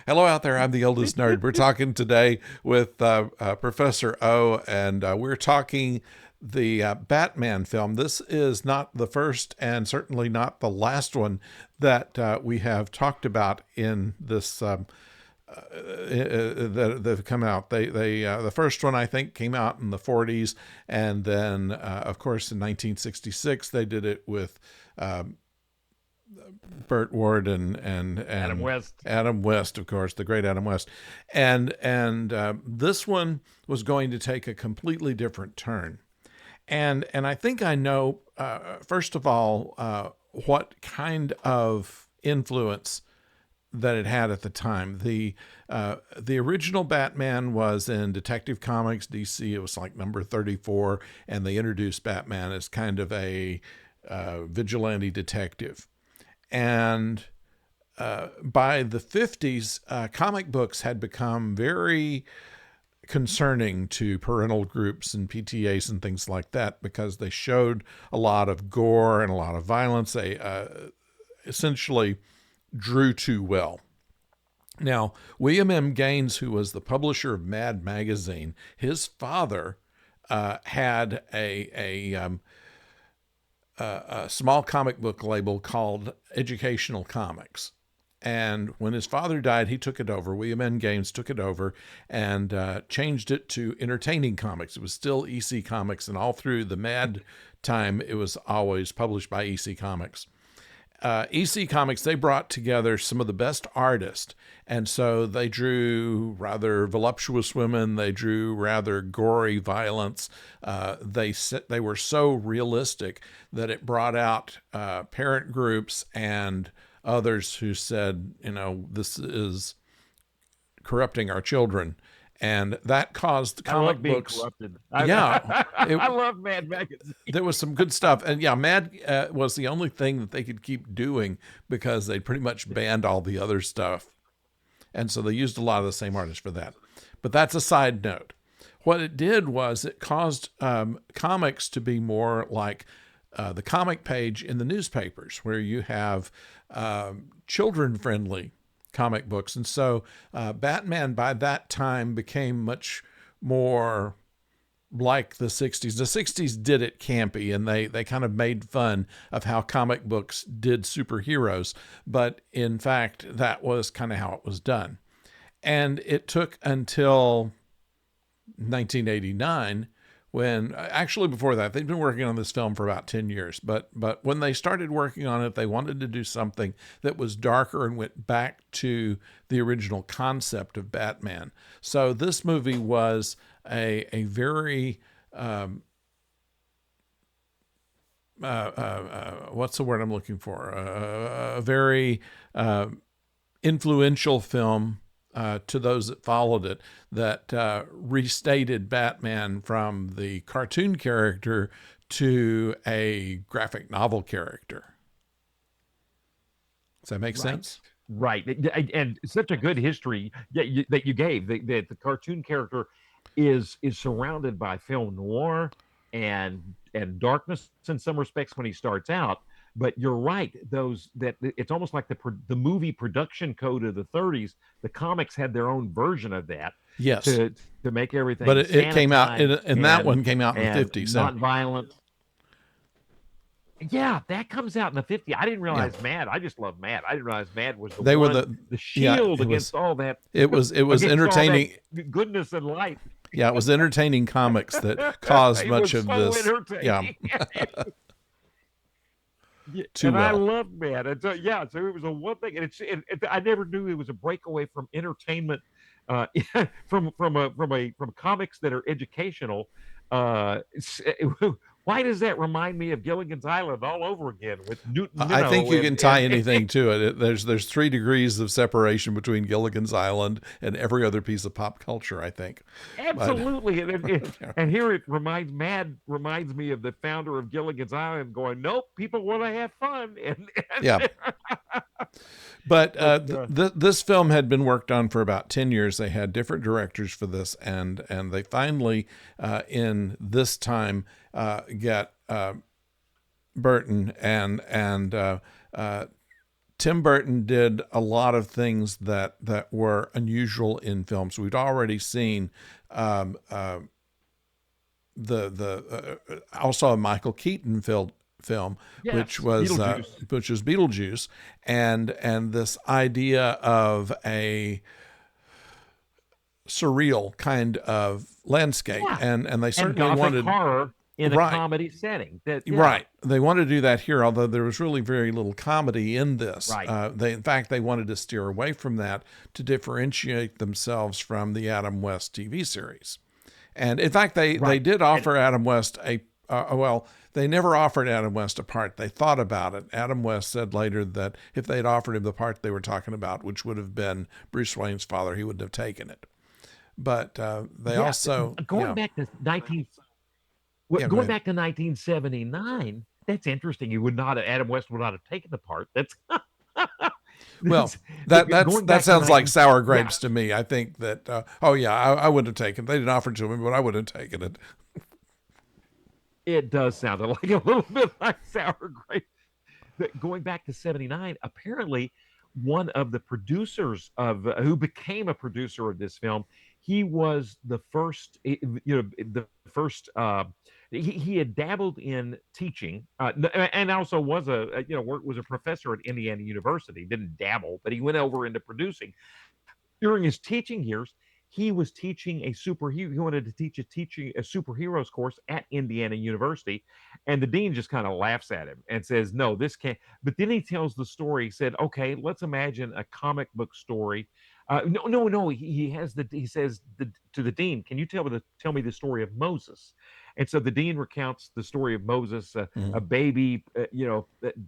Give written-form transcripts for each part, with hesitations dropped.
Hello out there. I'm the oldest nerd. We're talking today with Professor O, and we're talking the Batman film. This is not the first and certainly not the last one that we have talked about in this that have come out. The first one I think came out in the 40s, and then of course in 1966 they did it with Burt Ward and Adam West. Adam West, of course, the great Adam West, and this one was going to take a completely different turn, and I think I know first of all what kind of influence that it had at the time. The original Batman was in Detective Comics, DC. It was like number 34, and they introduced Batman as kind of a vigilante detective. And by the 50s, comic books had become very concerning to parental groups and PTAs and things like that because they showed a lot of gore and a lot of violence. They essentially drew too well. Now, William M. Gaines, who was the publisher of Mad Magazine, his father had a small comic book label called Educational Comics. And when his father died, he took it over. William N. Gaines took it over and changed it to Entertaining Comics. It was still EC Comics, and all through the Mad time, it was always published by EC Comics. EC Comics, they brought together some of the best artists. And so they drew rather voluptuous women. They drew rather gory violence. They were so realistic that it brought out parent groups and others who said, this is corrupting our children. And that caused comic like being books. Corrupted. Yeah, I love Mad Magazine. There was some good stuff, and yeah, Mad was the only thing that they could keep doing because they pretty much banned all the other stuff, and so they used a lot of the same artists for that. But that's a side note. What it did was it caused comics to be more like the comic page in the newspapers, where you have children-friendly comic books. And so Batman by that time became much more like the 60s. The 60s did it campy, and they kind of made fun of how comic books did superheroes. But in fact, that was kind of how it was done. And it took until 1989 when, actually before that, they'd been working on this film for about 10 years. But when they started working on it, they wanted to do something that was darker and went back to the original concept of Batman. So this movie was a very, what's the word I'm looking for? A very influential film to those that followed it, that restated Batman from the cartoon character to a graphic novel character. Does that make sense? Right. And such a good history that you gave. That the cartoon character is surrounded by film noir and darkness in some respects when he starts out. But you're right; that it's almost like the movie production code of the 30s. The comics had their own version of that. Yes. To make everything. But it came out, and that one came out in the 50s. Not violent. Yeah, that comes out in the 50s. I didn't realize Mad. I just love Mad. I didn't realize Mad was they were the shield against all that. It was entertaining goodness and light. Yeah, it was Entertaining Comics that caused much of this. Yeah. And I love Mad. And so, so it was a one thing, and I never knew it was a breakaway from entertainment, from comics that are educational. Why does that remind me of Gilligan's Island all over again with Newton? I think you can tie anything to it. There's 3 degrees of separation between Gilligan's Island and every other piece of pop culture, I think. Absolutely. And here it reminds me of the founder of Gilligan's Island going, nope, people want to have fun. Yeah. But this film had been worked on for about 10 years. They had different directors for this, and they finally, in this time, get Burton and Tim Burton did a lot of things that were unusual in films. We'd already seen um, uh, the also a Michael Keaton film, Yes, Beetlejuice. which was Beetlejuice, and this idea of a surreal kind of landscape, Yeah, and they and certainly gothic wanted. horror in a Right. comedy setting. That yeah, Right. They wanted to do that here, although there was really very little comedy in this. right. In fact, they wanted to steer away from that to differentiate themselves from the Adam West TV series. And in fact, they Right. did And offer Adam West well, they never offered Adam West a part. They thought about it. Adam West said later that if they'd offered him the part they were talking about, which would have been Bruce Wayne's father, he wouldn't have taken it. But they yeah, also, going back to 19 yeah, go going ahead. back to 1979, that's interesting. You would not have, Adam West would not have taken the part. That's Well, this, the, that's going that back to sounds like 19 sour yeah, grapes to me. I think that oh yeah, I wouldn't have taken it. They didn't offer it to me, but I would have taken it. it does sound like a little bit like sour grape. But going back to 79, apparently one of the producers of who became a producer of this film, he was the first, the first. He had dabbled in teaching, and also was was a professor at Indiana University. Didn't dabble, but he went over into producing during his teaching years. He was teaching a superhero. He wanted to teaching a superheroes course at Indiana University, and the dean just kind of laughs at him and says, "No, this can't." But then he tells the story. He said, "Okay, let's imagine a comic book story." No, no, no. He has the. He says to the dean, "Can you tell me the story of Moses?" And so the dean recounts the story of Moses, a Mhm. baby,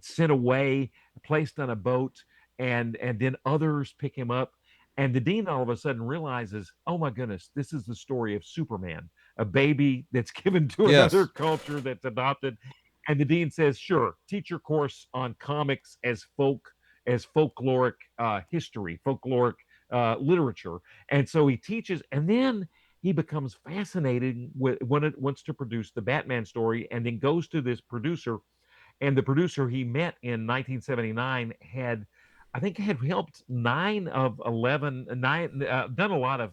sent away, placed on a boat, and then others pick him up, and the dean all of a sudden realizes, oh my goodness, this is the story of Superman, a baby that's given to another Yes. culture that's adopted. And the dean says, sure, teach your course on comics as folkloric history, folkloric literature. And so he teaches, and then he becomes fascinated with when it wants to produce the Batman story, and then goes to this producer, and the producer he met in 1979 had, I think, had helped 9 of 11 done a lot of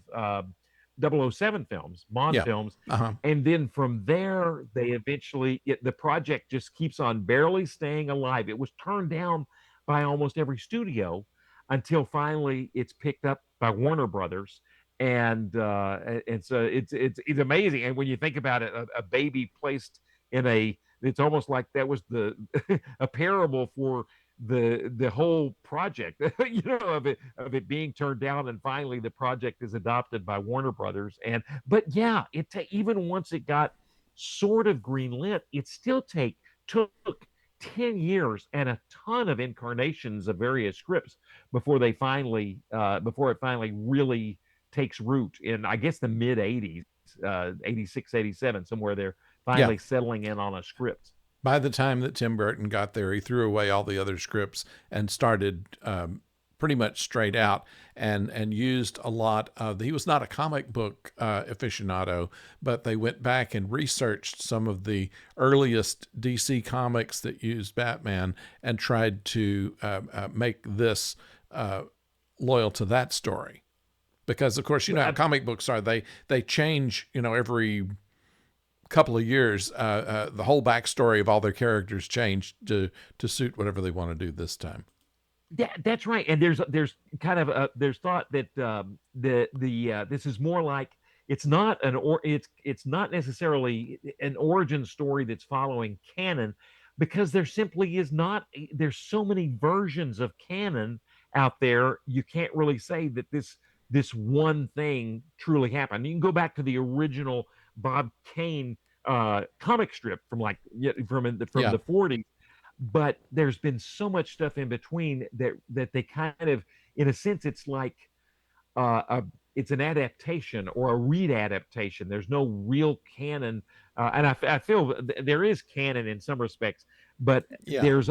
007 films, Bond Yeah. films. Uh-huh. And then from there, the project just keeps on barely staying alive. It was turned down by almost every studio until finally it's picked up by Warner Brothers. And so it's amazing. And when you think about it, a baby placed in a, it's almost like that was the a parable for the whole project, of it being turned down, and finally the project is adopted by Warner Brothers. And but yeah, even once it got sort of greenlit, it still took 10 years and a ton of incarnations of various scripts before it finally really takes root in, I guess, the mid 80s, 86, 87, somewhere there, Yeah. finally settling in on a script. By the time that Tim Burton got there, he threw away all the other scripts and started pretty much straight out, and used a lot of. He was not a comic book aficionado, but they went back and researched some of the earliest DC comics that used Batman and tried to make this loyal to that story. Because of course, you know how Uh, comic books are. They change, every couple of years. The whole backstory of all their characters changed to suit whatever they want to do this time. Yeah, that's right. And there's kind of there's thought that the this is more like, it's not necessarily an origin story that's following canon, because there simply is not. There's so many versions of canon out there. You can't really say that this one thing truly happened. You can go back to the original Bob Kane comic strip from, like, from Yeah, the 40s, but there's been so much stuff in between that they kind of, in a sense, it's like a it's an adaptation or a read adaptation. There's no real canon, and I feel there is canon in some respects, but yeah, there's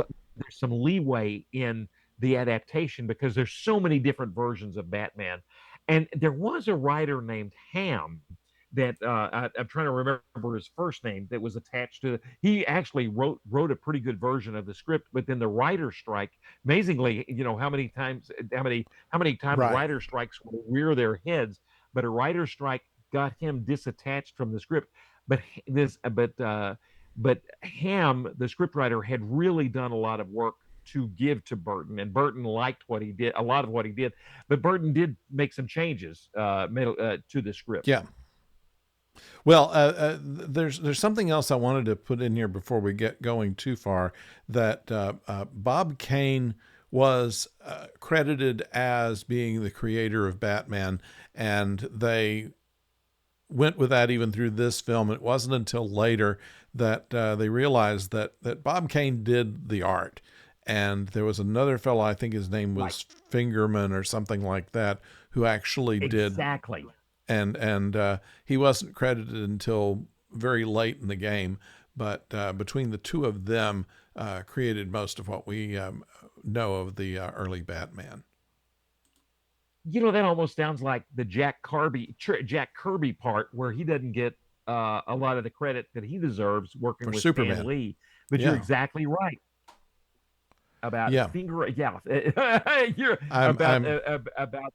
some leeway in the adaptation because there's so many different versions of Batman. And there was a writer named Ham that I'm trying to remember his first name, that was attached to. He actually wrote a pretty good version of the script, but then the writer strike. Amazingly, how many times Right. writer strikes will rear their heads, but a writer strike got him disattached from the script. But but Ham, the scriptwriter, had really done a lot of work to give to Burton, and Burton liked what he did, a lot of what he did, but Burton did make some changes to the script. Yeah. Well, there's something else I wanted to put in here before we get going too far. That Bob Kane was credited as being the creator of Batman, and they went with that even through this film. It wasn't until later that they realized that Bob Kane did the art, and there was another fellow, I think his name Right. was Fingerman or something like that, who actually did, Exactly. and he wasn't credited until very late in the game. But between the two of them, created most of what we know of the early Batman. That almost sounds like the Jack Kirby part, where he doesn't get a lot of the credit that he deserves working For with Stan Superman. Lee. But you're Yeah, exactly right about yeah. finger. Yeah, you're I'm I'm about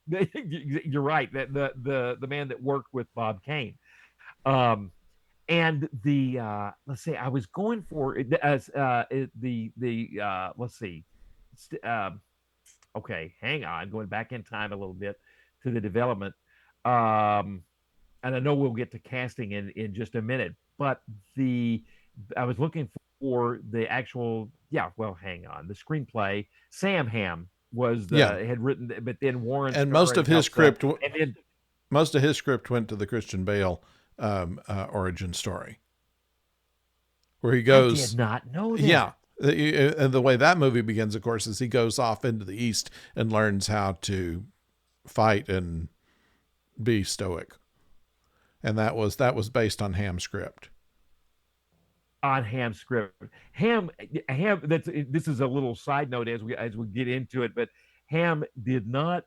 you're right, that the man that worked with Bob Kane. Um, and the let's see, I was going for it as the let's see. St- um, okay, hang on, going back in time a little bit to the development. Um, and I know we'll get to casting in just a minute, but the I was looking for the actual, yeah, well, hang on, the screenplay. Sam Ham was yeah. the had written, but then Warren And Spahn had helped, and then most of his script went to the Christian Bale origin story, where he I did goes, not know yeah. that. And the way that movie begins, of course, is he goes off into the East and learns how to fight and be stoic, and that was based on Ham's script. On Ham's script. Ham. This is a little side note as we get into it, but Ham did not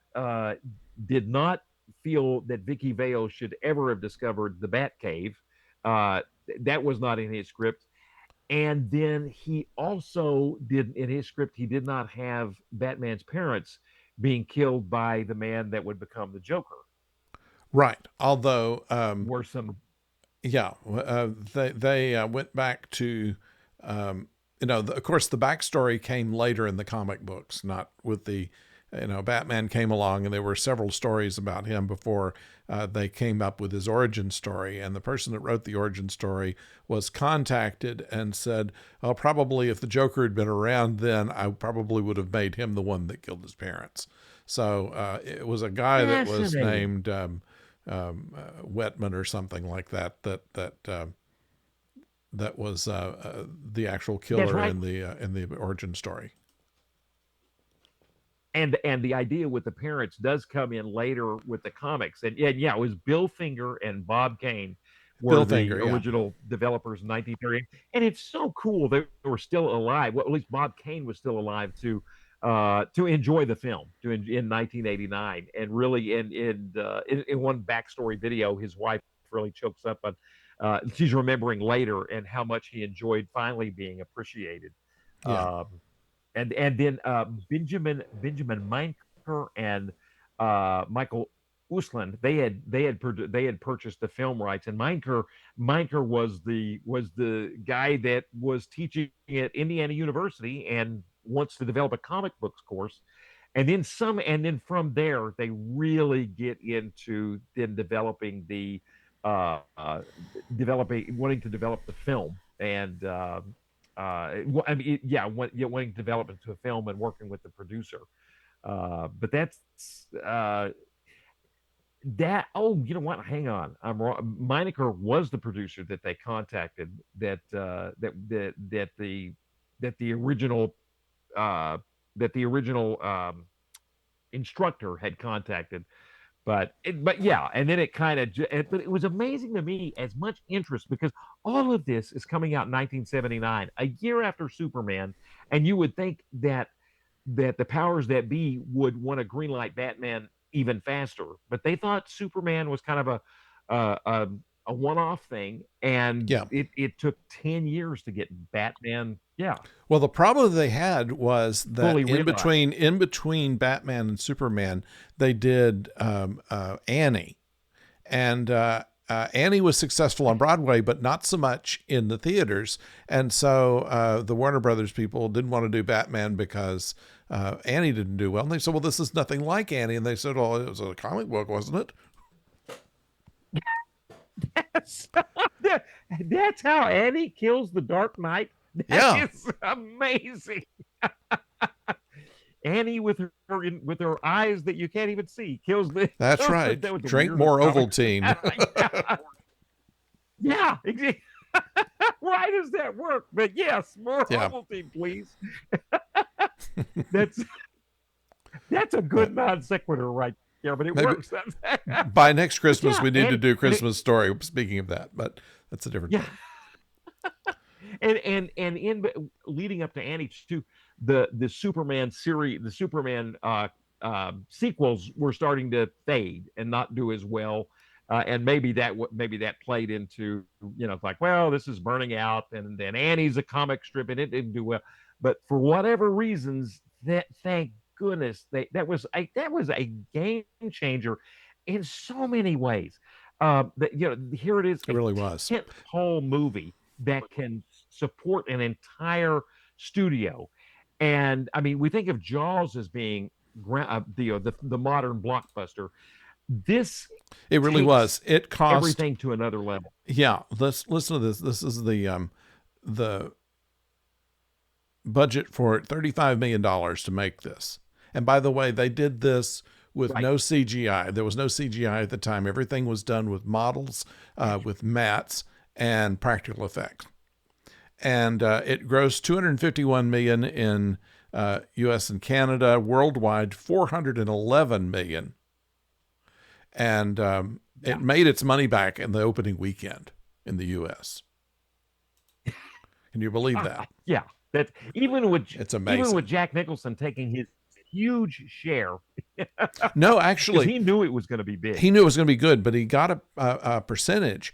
feel that Vicky Vale should ever have discovered the Batcave. Uh, that was not in his script. And then he also did in his script, he did not have Batman's parents being killed by the man that would become the Joker. Right. Although, Were some yeah, they went back to, of course, the backstory came later in the comic books, not with the, Batman came along, and there were several stories about him before they came up with his origin story. And the person that wrote the origin story was contacted and said, "Oh, probably if the Joker had been around then, I probably would have made him the one that killed his parents." So it was a guy that was fascinating. named Wetman or something like that. That was the actual That's killer right. in the origin story. And the idea with the parents does come in later with the comics, and yeah, it was Bill Finger and Bob Kane were Bill the Finger, yeah, original developers in 1938. And it's so cool they were still alive. Well, at least Bob Kane was still alive to enjoy the film in 1989. And really, in one backstory video, his wife really chokes up on, she's remembering later and how much he enjoyed finally being appreciated. yeah, um, and then Benjamin Meinker and Michael Uslan, they had purchased the film rights. And Meinker was the guy that was teaching at Indiana University and wants to develop a comic books course. And then from there they really get into then uh, uh, developing wanting to develop the film. And I mean, yeah, wanting to develop into a film and working with the producer. But that's that. Oh, you know what? Hang on, I'm wrong. Meinecker was the producer that they contacted. That the original uh, that the original instructor had contacted. But yeah, and then it kind of, but it was amazing to me, as much interest, because all of this is coming out in 1979, a year after Superman. And you would think that the powers that be would want to greenlight Batman even faster, but they thought Superman was kind of uh, a, a one-off thing, and Yeah. it took 10 years to get Batman, yeah, Well, the problem they had was that fully realized. in between Batman and Superman, they did Annie, and Annie was successful on Broadway, but not so much in the theaters. And so the Warner Brothers people didn't want to do Batman because Annie didn't do well. And they said, "Well, this is nothing like Annie." And they said, "Oh, it was a comic book, wasn't it?" That's, that's how Annie kills the Dark Knight. That Yeah, is amazing. Annie with with her eyes that you can't even see kills the. that's right. That was the Drink weirdest more comic. Ovaltine. Yeah, yeah, exactly. Why does that work? But yes, more Yeah, Ovaltine, please. That's that's a but good non sequitur right there, but it maybe works. by next But Christmas yeah, we need to and do Christmas Story. Speaking of that, but that's a different yeah, thing. and in leading up to Annie too, the Superman series, the Superman sequels were starting to fade and not do as well. And maybe that played into, it's like, well, this is burning out, and then Annie's a comic strip and it didn't do well. But for whatever reasons, that thank goodness that was a game changer in so many ways. That here it is, It a really was. tent pole movie that can support an entire studio. And I mean, we think of Jaws as being the modern blockbuster. This It really takes was. It cost. everything to another level. Yeah, let's listen to this. This is the budget for it, $35 million to make this. And by the way, they did this with Right. no CGI. There was no CGI at the time. Everything was done with models, with mats, and practical effects. And it grossed 251 million in U.S. and Canada. Worldwide, 411 million, and Yeah. it made its money back in the opening weekend in the U.S. Can you believe that? Yeah. That's It's even amazing. with Jack Nicholson taking his huge share No, because actually, he knew it was going to be big. he knew it was going to be good, but he got a percentage.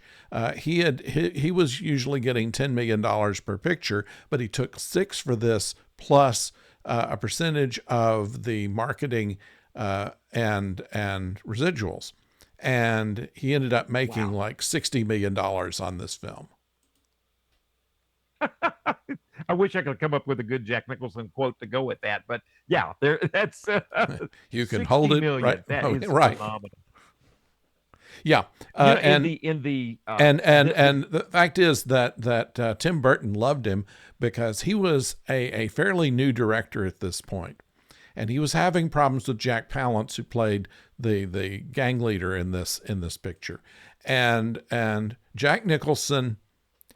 He was usually getting $10 million per picture, but he took six for this plus a percentage of the marketing and residuals, and he ended up making Wow. like $60 million on this film. I wish I could come up with a good Jack Nicholson quote to go with that, but yeah, there that's You can hold 60 it right, million. That is right, phenomenal. yeah, In and the and the fact is that Tim Burton loved him because he was a fairly new director at this point, and he was having problems with Jack Palance, who played the gang leader in this picture, and Jack Nicholson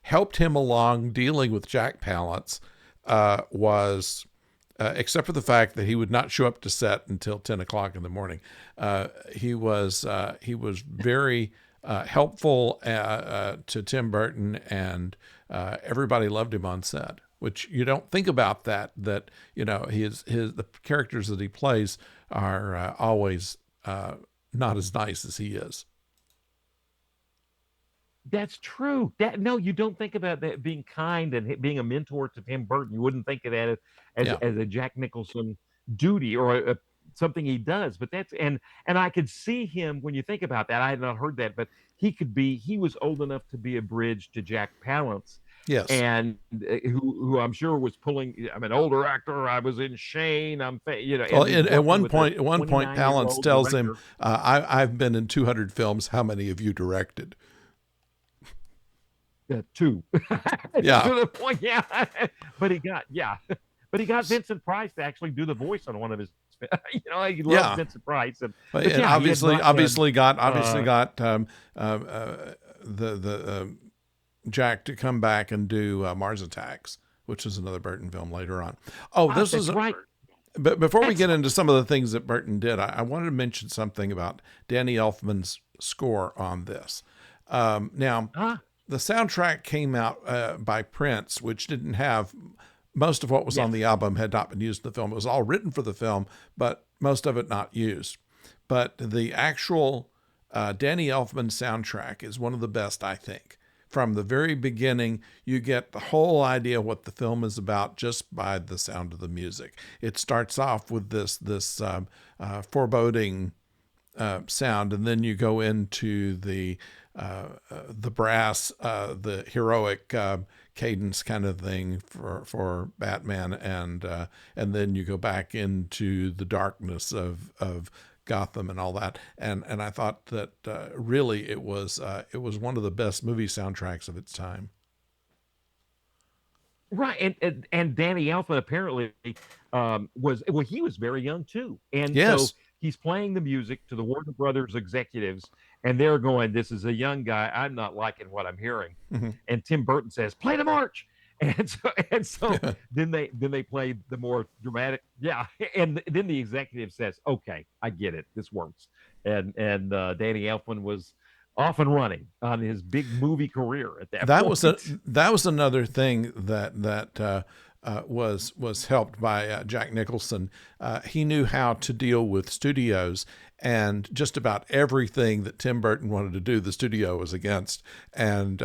helped him along dealing with Jack Palance. Was except for the fact that he would not show up to set until 10 o'clock in the morning. He was very helpful to Tim Burton, and everybody loved him on set. Which you don't think about that his the characters that he plays are always not as nice as he is. That's true. That no, you don't think about that being kind and being a mentor to Tim Burton. You wouldn't think of that Yeah, as a Jack Nicholson duty or something he does. But that's and I could see him when you think about that. I had not heard that, but he was old enough to be a bridge to Jack Palance, yes. and who I'm sure was pulling. I'm an older actor. I was in Shane. Well, and he's at working one with a point, year Palance old tells him, director. I've been in 200 films. How many have you directed?" Two Yeah, to the point, yeah. But but he got Vincent Price to actually do the voice on one of his. He loves yeah. Vincent Price, but And yeah, he had not done. obviously Uh, got the Jack to come back and do Mars Attacks, which is another Burton film later on. Oh, this is. that's right. But before we get Excellent. into some of the things that Burton did, I wanted to mention something about Danny Elfman's score on this. Now, Huh? the soundtrack came out by Prince, which didn't have most of what was on Yes. the album had not been used in the film. It was all written for the film, but most of it not used. But the actual Danny Elfman's soundtrack is one of the best, I think. From the very beginning, you get the whole idea what the film is about just by the sound of the music. It starts off with this foreboding sound, and then you go into the brass, the heroic cadence kind of thing for Batman, and then you go back into the darkness of Gotham and all that. And I thought that really it was one of the best movie soundtracks of its time. Right, and Danny Elfman apparently he was very young too, and so Yes. he's playing the music to the Warner Brothers executives, and they're going, "This is a young guy. I'm not liking what I'm hearing." Hmm. And Tim Burton says, "Play the march," and so then they play the more dramatic, yeah, and then the executive says, "Okay, I get it. This works," and Danny Elfman was off and running on his big movie career at that That was point. that was another thing that was helped by Jack Nicholson. He knew how to deal with studios, and just about everything that Tim Burton wanted to do, the studio was against. And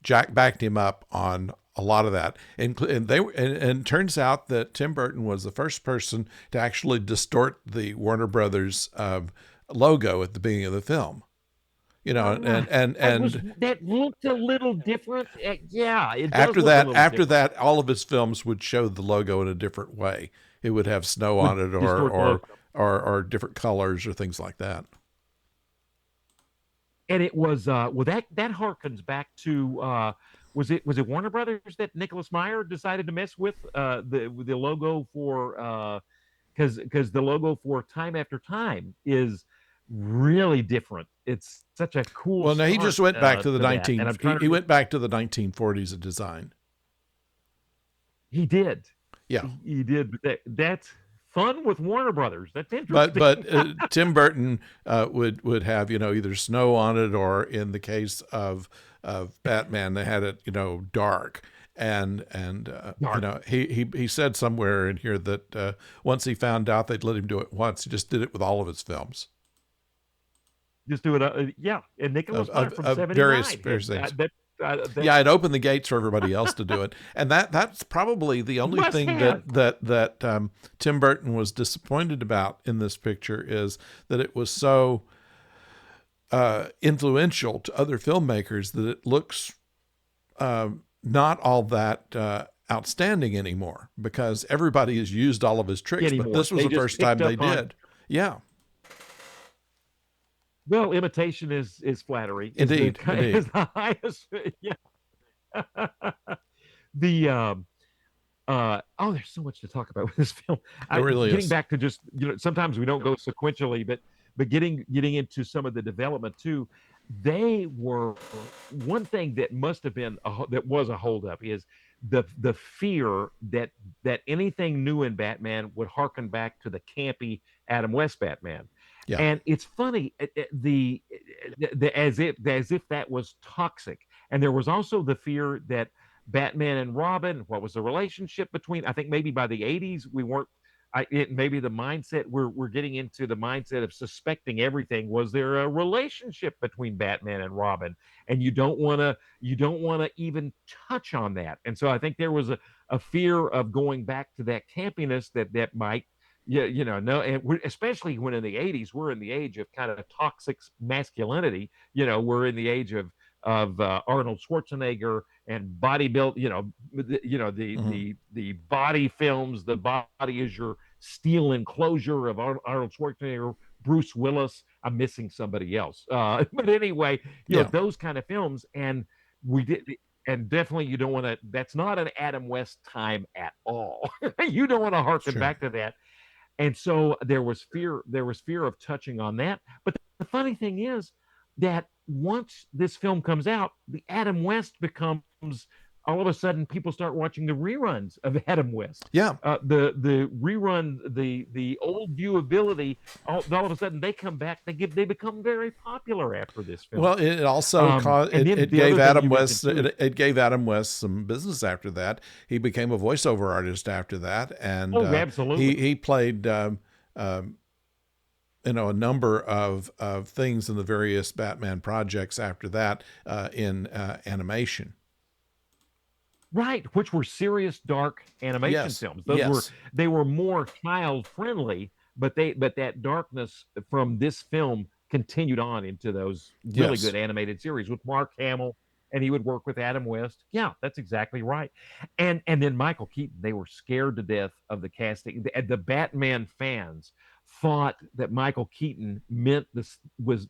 Jack backed him up on a lot of that. And it turns out that Tim Burton was the first person to actually distort the Warner Brothers logo at the beginning of the film. You know, Ah, that looked a little different. Yeah, it does look a little after different that, all of his films would show the logo in a different way. It would have snow with on it, distort the logo. or different colors or things like that. And it was well that harkens back to was it Warner Brothers that Nicholas Meyer decided to mess with the logo for because the logo for Time After Time is really different. It's such a cool Well, no, he start just went back to the to that. And 19. I'm trying to He went back to the 1940s of design. he did. Yeah, He did. But that's fun with Warner Brothers. That's but interesting. Tim Burton would have either snow on it, or in the case of Batman, they had it dark. And Dark. he said somewhere in here that once he found out they'd let him do it once, he just did it with all of his films Just do it. Yeah. And Nicholas Meyer from of 79. various things. That Yeah, it opened the gates for everybody else to do it, and that's probably the only must thing have. that Tim Burton was disappointed about in this picture, is that it was so influential to other filmmakers that it looks not all that outstanding anymore, because everybody has used all of his tricks, but Anymore. this was They the just first time picked they up on. did. Yeah, Well, imitation is flattery. indeed, Is indeed, the highest. Yeah. The there's so much to talk about with this film. it really Getting is. back to just sometimes we don't go sequentially, but getting into some of the development too. They were one thing that must have been that was a holdup is the fear that anything new in Batman would harken back to the campy Adam West Batman. Yeah, And it's funny, as if that was toxic. And there was also the fear that Batman and Robin, what was the relationship between? I think maybe by the 80s we weren't. Maybe the mindset we're getting into the mindset of suspecting everything. Was there a relationship between Batman and Robin? And you don't want to even touch on that. And so I think there was a fear of going back to that campiness that might, yeah, no, and especially when in the 80s we're in the age of kind of toxic masculinity. We're in the age of Arnold Schwarzenegger and bodybuild. The hmm, the body films. The body is your steel enclosure of Arnold Schwarzenegger, Bruce Willis. I'm missing somebody else, but anyway, yeah, those kind of films, and we did. And definitely, you don't want to. That's not an Adam West time at all. You don't want to harken sure. back to that. And so there was fear of touching on that. But the funny thing is that once this film comes out, the Adam West becomes, all of a sudden people start watching the reruns of Adam West. Yeah. The rerun, the old viewability, all of a sudden they come back. They become very popular after this film. Well, it also caused And then it the gave other thing you Adam mentioned West too. it gave Adam West some business after that. He became a voiceover artist after that, and Oh, absolutely. he played um, a number of things in the various Batman projects after that in animation. Right, which were serious, dark animation Yes, films. Those were yes, they were more child friendly, but that darkness from this film continued on into those really good yes. animated series with Mark Hamill, and he would work with Adam West. Yeah, that's exactly right. And then Michael Keaton, they were scared to death of the casting. The Batman fans thought that Michael Keaton meant they It was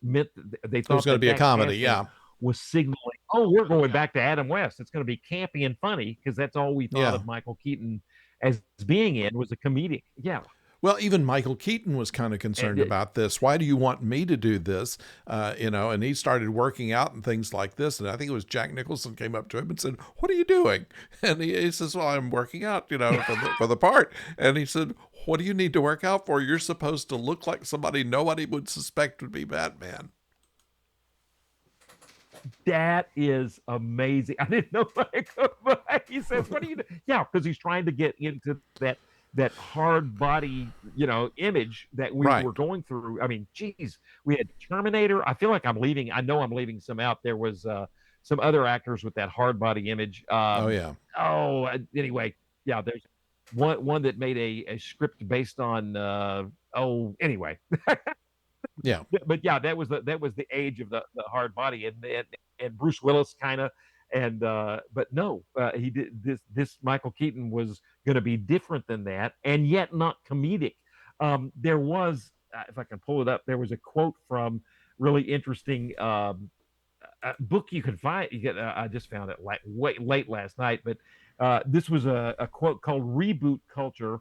thought going to that be a that comedy. casting Yeah, was signaling, oh, we're going back to Adam West. It's going to be campy and funny because that's all we thought yeah. of Michael Keaton as being in was a comedic. Yeah. Well, even Michael Keaton was kind of And concerned about this. Why do you want me to do this? And he started working out and things like this. And I think it was Jack Nicholson came up to him and said, "What are you doing?" And he says, "Well, I'm working out, for the part." And he said, "What do you need to work out for? You're supposed to look like somebody nobody would suspect would be Batman." that is amazing. I didn't know that. He says, "What are you?" Yeah, because he's trying to get into that hard body, image that we Right. were going through. I mean, geez, we had Terminator. I feel like I'm leaving. I know I'm leaving some out. There was some other actors with that hard body image. Oh yeah. Anyway, yeah, there's one that made a script based on. Anyway, Yeah. but yeah, that was the age of the hard body, and Bruce Willis kind of, and but no, he did this. Michael Keaton was going to be different than that, and yet not comedic. There was, if I can pull it up, there was a quote from really interesting book you can find. I just found it late last night, but this was a quote called "Reboot Culture,"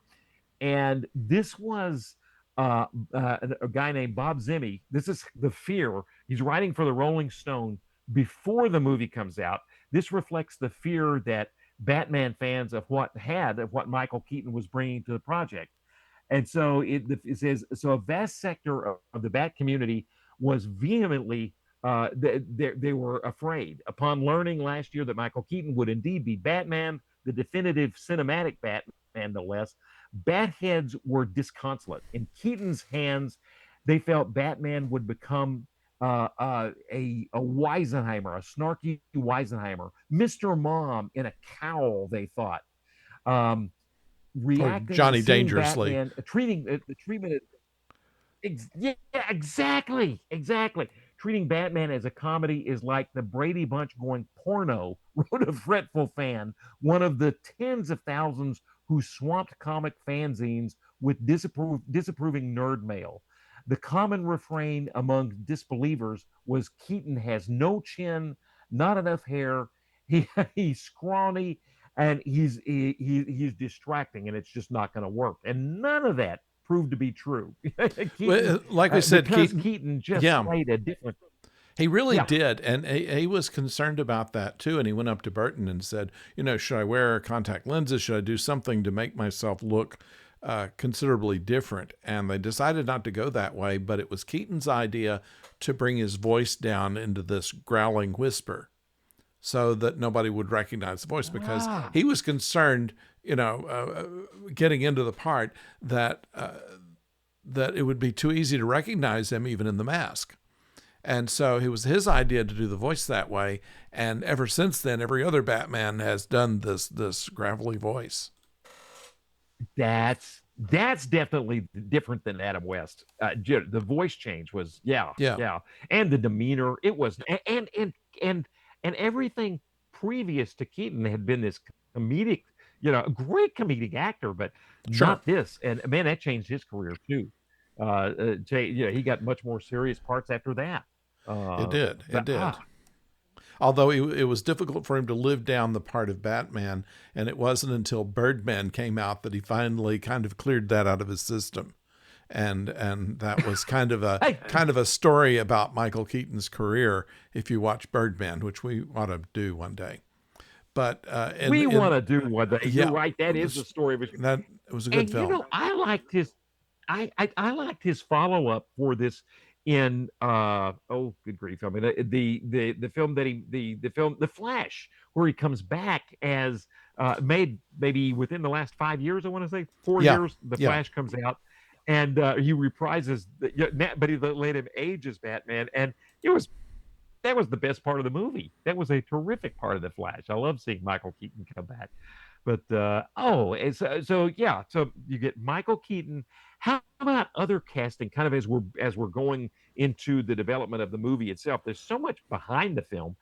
and this was a guy named Bob Zimmy. This is the fear. He's writing for the Rolling Stone before the movie comes out. This reflects the fear that Batman fans of what Michael Keaton was bringing to the project. And so it says, so a vast sector of the Bat community was vehemently, they were afraid. Upon learning last year that Michael Keaton would indeed be Batman, the definitive cinematic Batman, no less, Bat heads were disconsolate. In Keaton's hands, they felt Batman would become a Weisenheimer, a snarky Weisenheimer, Mr. Mom in a cowl, they thought. Um, Or Reacting and Johnny seeing Dangerously. Batman treating the treatment. Yeah, exactly, exactly. Treating Batman as a comedy is like the Brady Bunch going porno, wrote a fretful fan, one of the tens of thousands who swamped comic fanzines with disapproving nerd mail. The common refrain among disbelievers was Keaton has no chin, not enough hair, he's scrawny, and he's distracting, and it's just not going to work. And none of that proved to be true. Keaton, Well, like we said, because Keaton. Keaton just Yeah, played a different. he really Yeah, did, and he was concerned about that too. And he went up to Burton and said, should I wear contact lenses? Should I do something to make myself look considerably different? And they decided not to go that way, but it was Keaton's idea to bring his voice down into this growling whisper so that nobody would recognize the voice, because ah, he was concerned, getting into the part that that it would be too easy to recognize him even in the mask. And so it was his idea to do the voice that way. And ever since then, every other Batman has done this gravelly voice. that's definitely different than Adam West. The voice change was, yeah, Yeah, yeah, and the demeanor. It was, and and everything previous to Keaton had been this comedic, a great comedic actor, but sure. not this. And man, that changed his career too. He got much more serious parts after that. It Uh, did. It but did. Although it was difficult for him to live down the part of Batman, and it wasn't until Birdman came out that he finally kind of cleared that out of his system. And that was kind of a hey, story about Michael Keaton's career if you watch Birdman, which we ought to do one day. But we want to do one day. You're yeah, right. That is the this, story of his. that it was a good And film. I liked his I liked his follow up for this in oh good grief. I mean the film that the film The Flash, where he comes back as made maybe within the last 5 years, I want to say four Yeah, years, The yeah, Flash comes out, and he reprises, but he let him age as Batman, and it was that was the best part of the movie. That was a terrific part of the Flash. I love seeing Michael Keaton come back. But so yeah, so you get Michael Keaton. How about other casting? Kind of as we're going into the development of the movie itself, there's so much behind the film,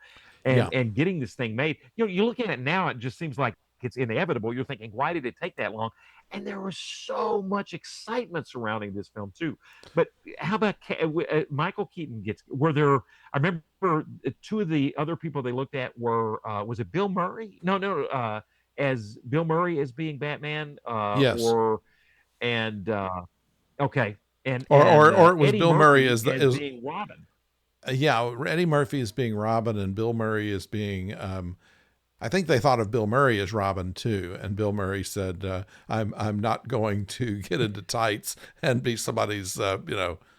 Yeah. and getting this thing made. You look at it now, it just seems like it's inevitable. You're thinking, why did it take that long? And there was so much excitement surrounding this film too. But how about Michael Keaton gets? Were there? I remember two of the other people they looked at were was it Bill Murray? No, no. As Bill Murray as being Batman, Yes. or and okay, Or it was Eddie Bill Murray Murphy as the as is being Robin. yeah, Eddie Murphy is being Robin and Bill Murray is being I think they thought of Bill Murray as Robin too, and Bill Murray said, I'm not going to get into tights and be somebody's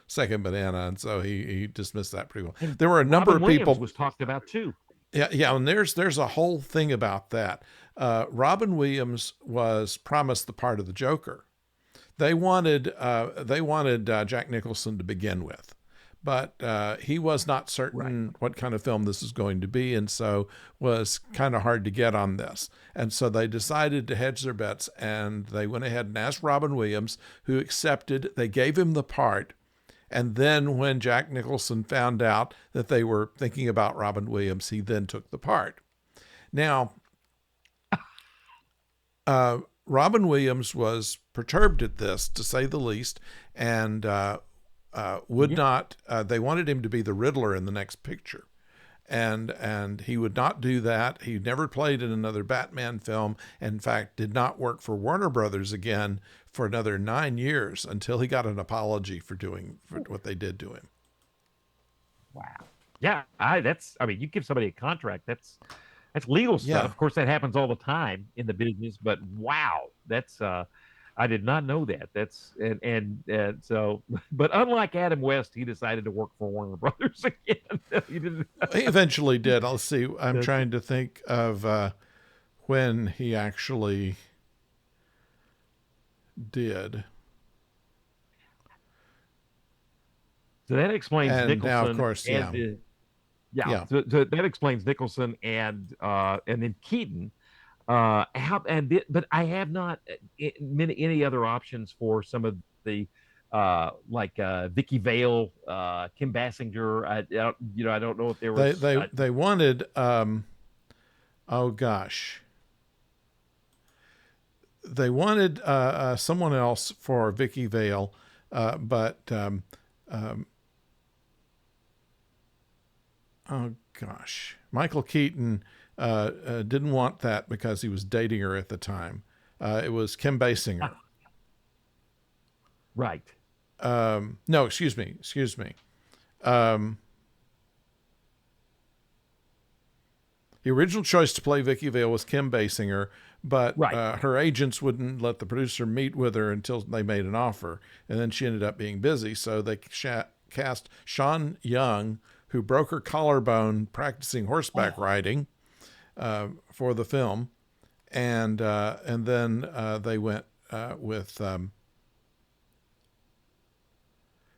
second banana," and so he dismissed that pretty well. And There were a number Robin of Williams people. was talked about too. Yeah, yeah, and there's a whole thing about that. Robin Williams was promised the part of the Joker. They wanted Jack Nicholson to begin with, but he was not Right. certain what kind of film this is going to be, and so was kind of hard to get on this. And so they decided to hedge their bets, and they went ahead and asked Robin Williams, who accepted. They gave him the part, and then when Jack Nicholson found out that they were thinking about Robin Williams, he then took the part. Now, Robin Williams was perturbed at this, to say the least, and would Yeah. not. They wanted him to be the Riddler in the next picture, and he would not do that. He never played in another Batman film. In fact, did not work for Warner Brothers again for another 9 years until he got an apology for what they did to him. Wow. Yeah. I mean, you give somebody a contract. That's legal stuff. Yeah, Of course, that happens all the time in the business. But wow, that's I did not know that. That's and so, but unlike Adam West, he decided to work for Warner Brothers again. He didn't. he eventually did. I'll see. I'm That's trying to think of when he actually did. So that explains And now, of Nicholson course, and yeah, yeah. yeah. So that explains Nicholson and then Keaton. But I have not any other options for some of the like Vicky Vale, Kim Basinger. I don't know if there They was. they they wanted. Oh gosh, they wanted someone else for Vicky Vale, but um, oh gosh, Michael Keaton didn't want that because he was dating her at the time. It was Kim Basinger. Right. No, excuse me. Um, the original choice to play Vicky Vale was Kim Basinger, but Right. her agents wouldn't let the producer meet with her until they made an offer, and then she ended up being busy, so they cast Sean Young, who broke her collarbone practicing horseback Oh, riding for the film, and then they went with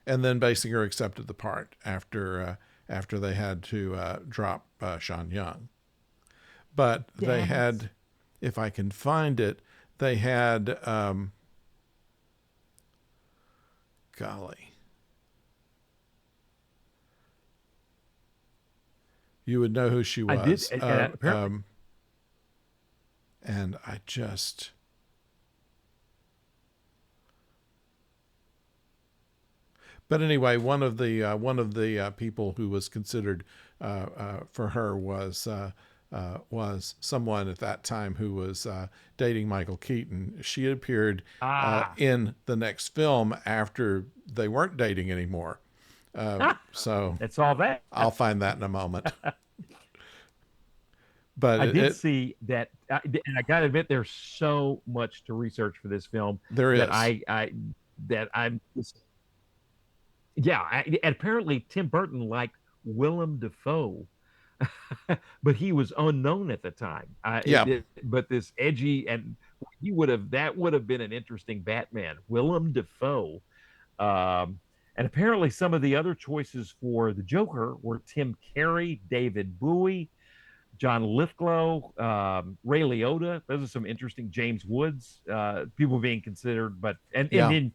and then Basinger accepted the part after they had to drop Sean Young. But they damn it. had, if I can find it, they had golly, you would know who she I did. was. Apparently, And I just, but anyway, one of the people who was considered for her was someone at that time who was dating Michael Keaton. She appeared ah, in the next film after they weren't dating anymore. So that's all that. I'll find that in a moment. But I did it see that, and I gotta admit, there's so much to research for this film there that is. I'm yeah. And apparently Tim Burton liked Willem Dafoe, but he was unknown at the time. Yeah, But this edgy, and that would have been an interesting Batman, Willem Dafoe. And apparently, some of the other choices for the Joker were Tim Curry, David Bowie, John Lithgow, Ray Liotta. Those are some interesting James Woods people being considered. But and Yeah. then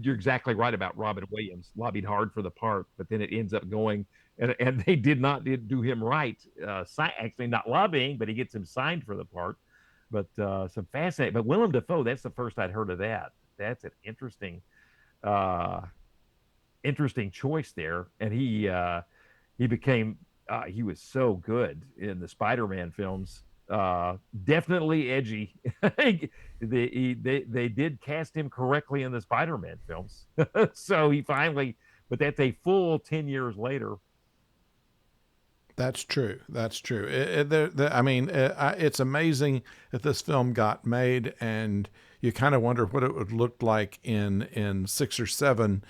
you're exactly right about Robin Williams. Lobbied hard for the part, but then it ends up going and they did not do him right. Actually, not lobbying, but he gets him signed for the part. But some fascinating. But Willem Dafoe, that's the first I'd heard of that. That's an uh, interesting choice there, and he became he was so good in the Spider-Man films. Definitely edgy. They did cast him correctly in the Spider-Man films, so he finally. But that's a full 10 years later. That's true. That's true. I mean, it's amazing that this film got made, and you kind of wonder what it would look like in 6 or 7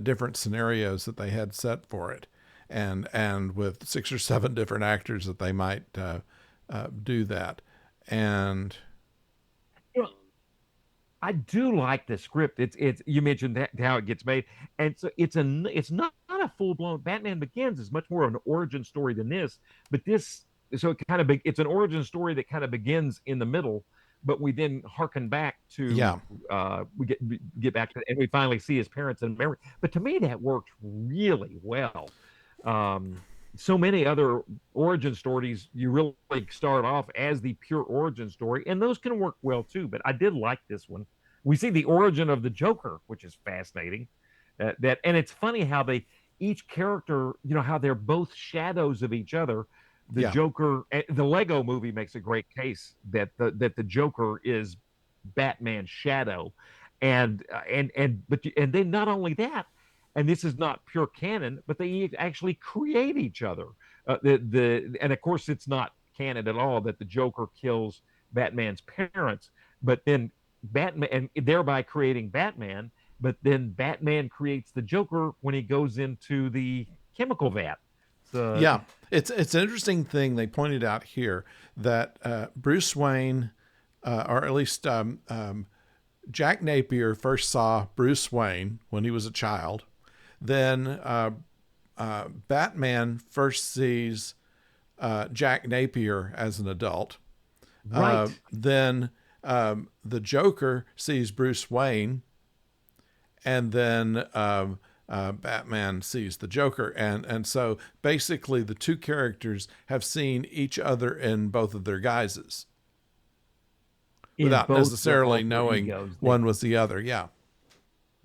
different scenarios that they had set for it, and with 6 or 7 different actors that they might do that. And You know, I do like the script. It's you mentioned that how it gets made, and so it's not a full blown Batman Begins is much more of an origin story than this. But this so it kind of it's an origin story that kind of begins in the middle, but we then harken back to yeah, we get back to and we finally see his parents in memory. But to me, that worked really well. Um, so many other origin stories, you really start off as the pure origin story, and those can work well too. But I did like this one. We see the origin of the Joker, which is fascinating. And it's funny how they each character, how they're both shadows of each other. The yeah, Joker, the Lego movie makes a great case that the Joker is Batman's shadow, and then not only that, and this is not pure canon, but they actually create each other. And of course it's not canon at all that the Joker kills Batman's parents, but then Batman and thereby creating Batman. But then Batman creates the Joker when he goes into the chemical vat. So yeah. It's an interesting thing they pointed out here that Bruce Wayne, or at least Jack Napier, first saw Bruce Wayne when he was a child. Then Batman first sees Jack Napier as an adult. right. Then the Joker sees Bruce Wayne, and then Batman sees the Joker, and so basically the two characters have seen each other in both of their guises In without both their necessarily alter knowing egos. one was the other. Yeah,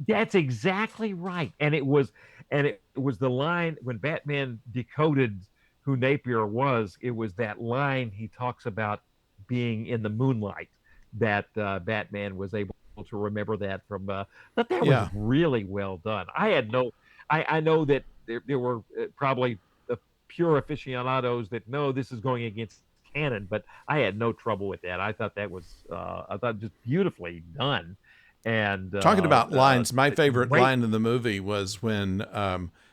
That's exactly right. And it was the line when Batman decoded who Napier was, it was that line he talks about being in the moonlight that Batman was able to remember that from that was yeah, really well done. I know that there were probably pure aficionados that know this is going against canon, but I had no trouble with that. I thought just beautifully done and talking about lines, my a favorite great. line in the movie was when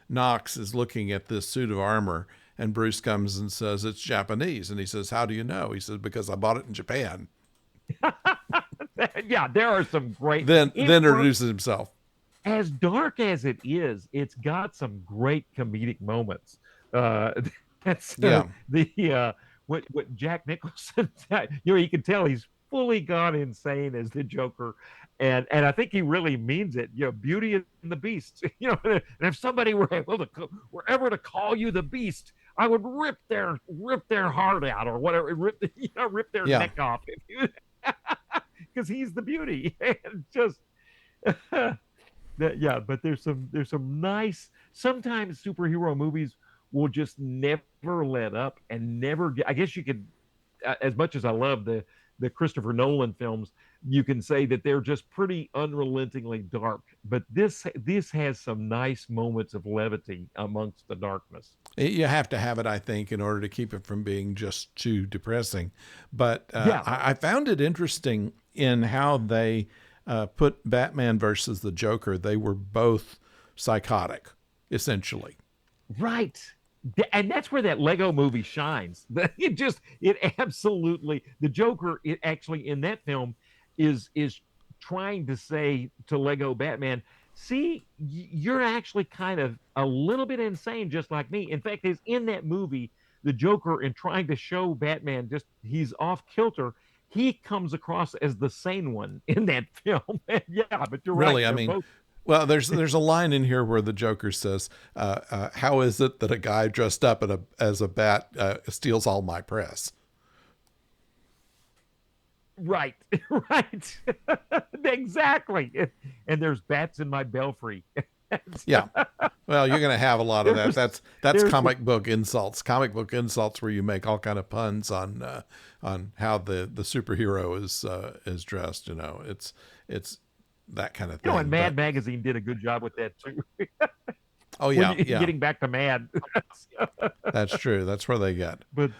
Knox is looking at this suit of armor, and Bruce comes and says it's Japanese, and he says, "How do you know?" He says, "Because I bought it in Japan." Yeah, there are some great. Then introduces himself. As dark as it is, it's got some great comedic moments. Uh, that's Yeah, the what Jack Nicholson. You can tell he's fully gone insane as the Joker, and I think he really means it. Beauty and the Beast. And if somebody were ever to call you the Beast, I would rip their heart out or whatever, rip their yeah. neck off if you because he's the beauty and just yeah, but there's some nice sometimes superhero movies will just never let up and never get I guess you could as much as I love the Christopher Nolan films, you can say that they're just pretty unrelentingly dark. But this has some nice moments of levity amongst the darkness. You have to have it, I think, in order to keep it from being just too depressing. But Yeah, I found it interesting in how they put Batman versus the Joker. They were both psychotic, essentially. right. And that's where that Lego movie shines. It absolutely the Joker. It actually in that film is trying to say to Lego Batman, See, you're actually kind of a little bit insane, just like me. In fact, is in that movie, the Joker, in trying to show Batman just he's off kilter, he comes across as the sane one in that film. Yeah, but you're right. Really, I They're mean, both well, there's a line in here where the Joker says, "How is it that a guy dressed up as a bat steals all my press?" right, right, exactly. And there's bats in my belfry. Yeah. Well, you're going to have a lot of that. there's That's there's comic book insults. Comic book insults where you make all kind of puns on how the superhero is dressed. You know, it's that kind of and thing. But Mad Magazine did a good job with that too. oh when yeah, you yeah, getting back to Mad, that's true. That's where they get. but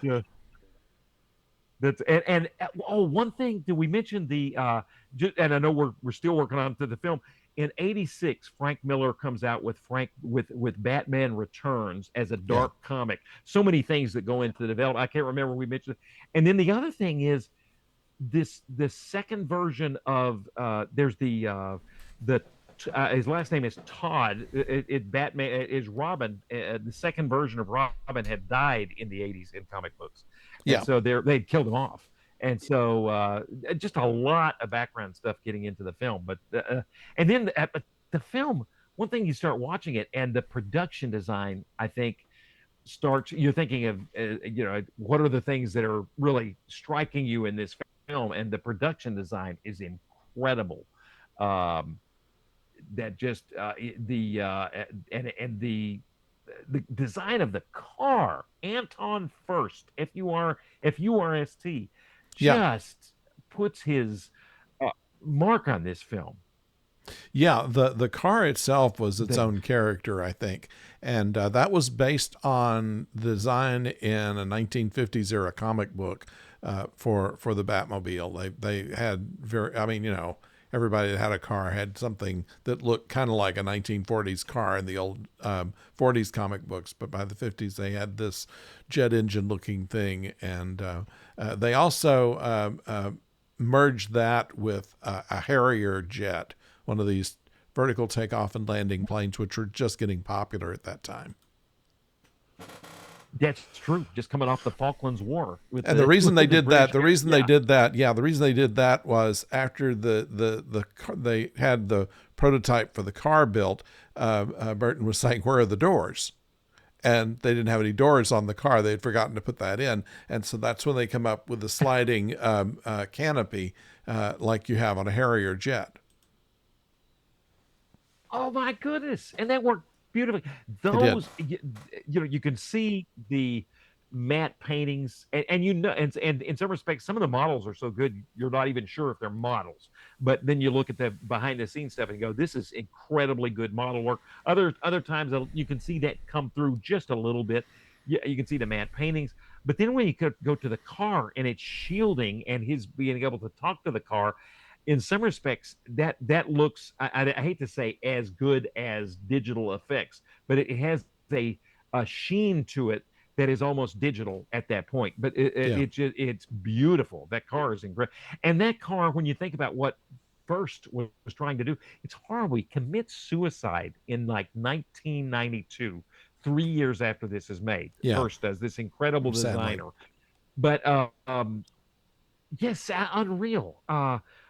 that's and oh, one thing, did we mention the and I know we're still working on to the film. In '86, Frank Miller comes out with with Batman Returns as a Yeah, dark comic. So many things that go into the development. I can't remember, we mentioned it. And then the other thing is this second version of the his last name is Todd. Batman is Robin. The second version of Robin had died in the '80s in comic books, and yeah, so they'd killed him off. And so just a lot of background stuff getting into the film. And then the film, one thing, you start watching it and the production design, I think, starts, you're thinking of what are the things that are really striking you in this film, and the production design is incredible. um that just the and the design of the car, Anton First, FURST, yeah. just puts his uh, mark on this film. Yeah, the car itself was its The own character, I think, and that was based on the design in a 1950s era comic book for the Batmobile. They had very, I mean, you know, everybody that had a car had something that looked kind of like a 1940s car in the old 40s comic books, but by the 50s they had this jet engine looking thing, and they also merged that with a Harrier jet, one of these vertical takeoff and landing planes, which were just getting popular at that time. That's true. Just coming off the Falklands War with And the reason with they the did that, British. the reason they Yeah. did that, yeah, the reason they did that was after they had the prototype for the car built. Burton was saying, "Where are the doors?" And they didn't have any doors on the car. They had forgotten to put that in, and so that's when they come up with the sliding canopy, like you have on a Harrier jet. Oh my goodness! And that worked beautifully. It did. Those, you can see the matte paintings, and and in some respects, some of the models are so good you're not even sure if they're models. But then you look at the behind the scenes stuff and go, "This is incredibly good model work." Other times you can see that come through just a little bit. You can see the matte paintings, but then when you go to the car and its shielding and his being able to talk to the car, in some respects that looks, I hate to say as good as digital effects, but it has a sheen to it that is almost digital at that point. But Yeah, it's beautiful. That car is incredible. And that car, when you think about what First was trying to do, it's horrible. He commits suicide in like 1992, 3 years after this is made. yeah, First does, this incredible sadly. designer. But yes, unreal.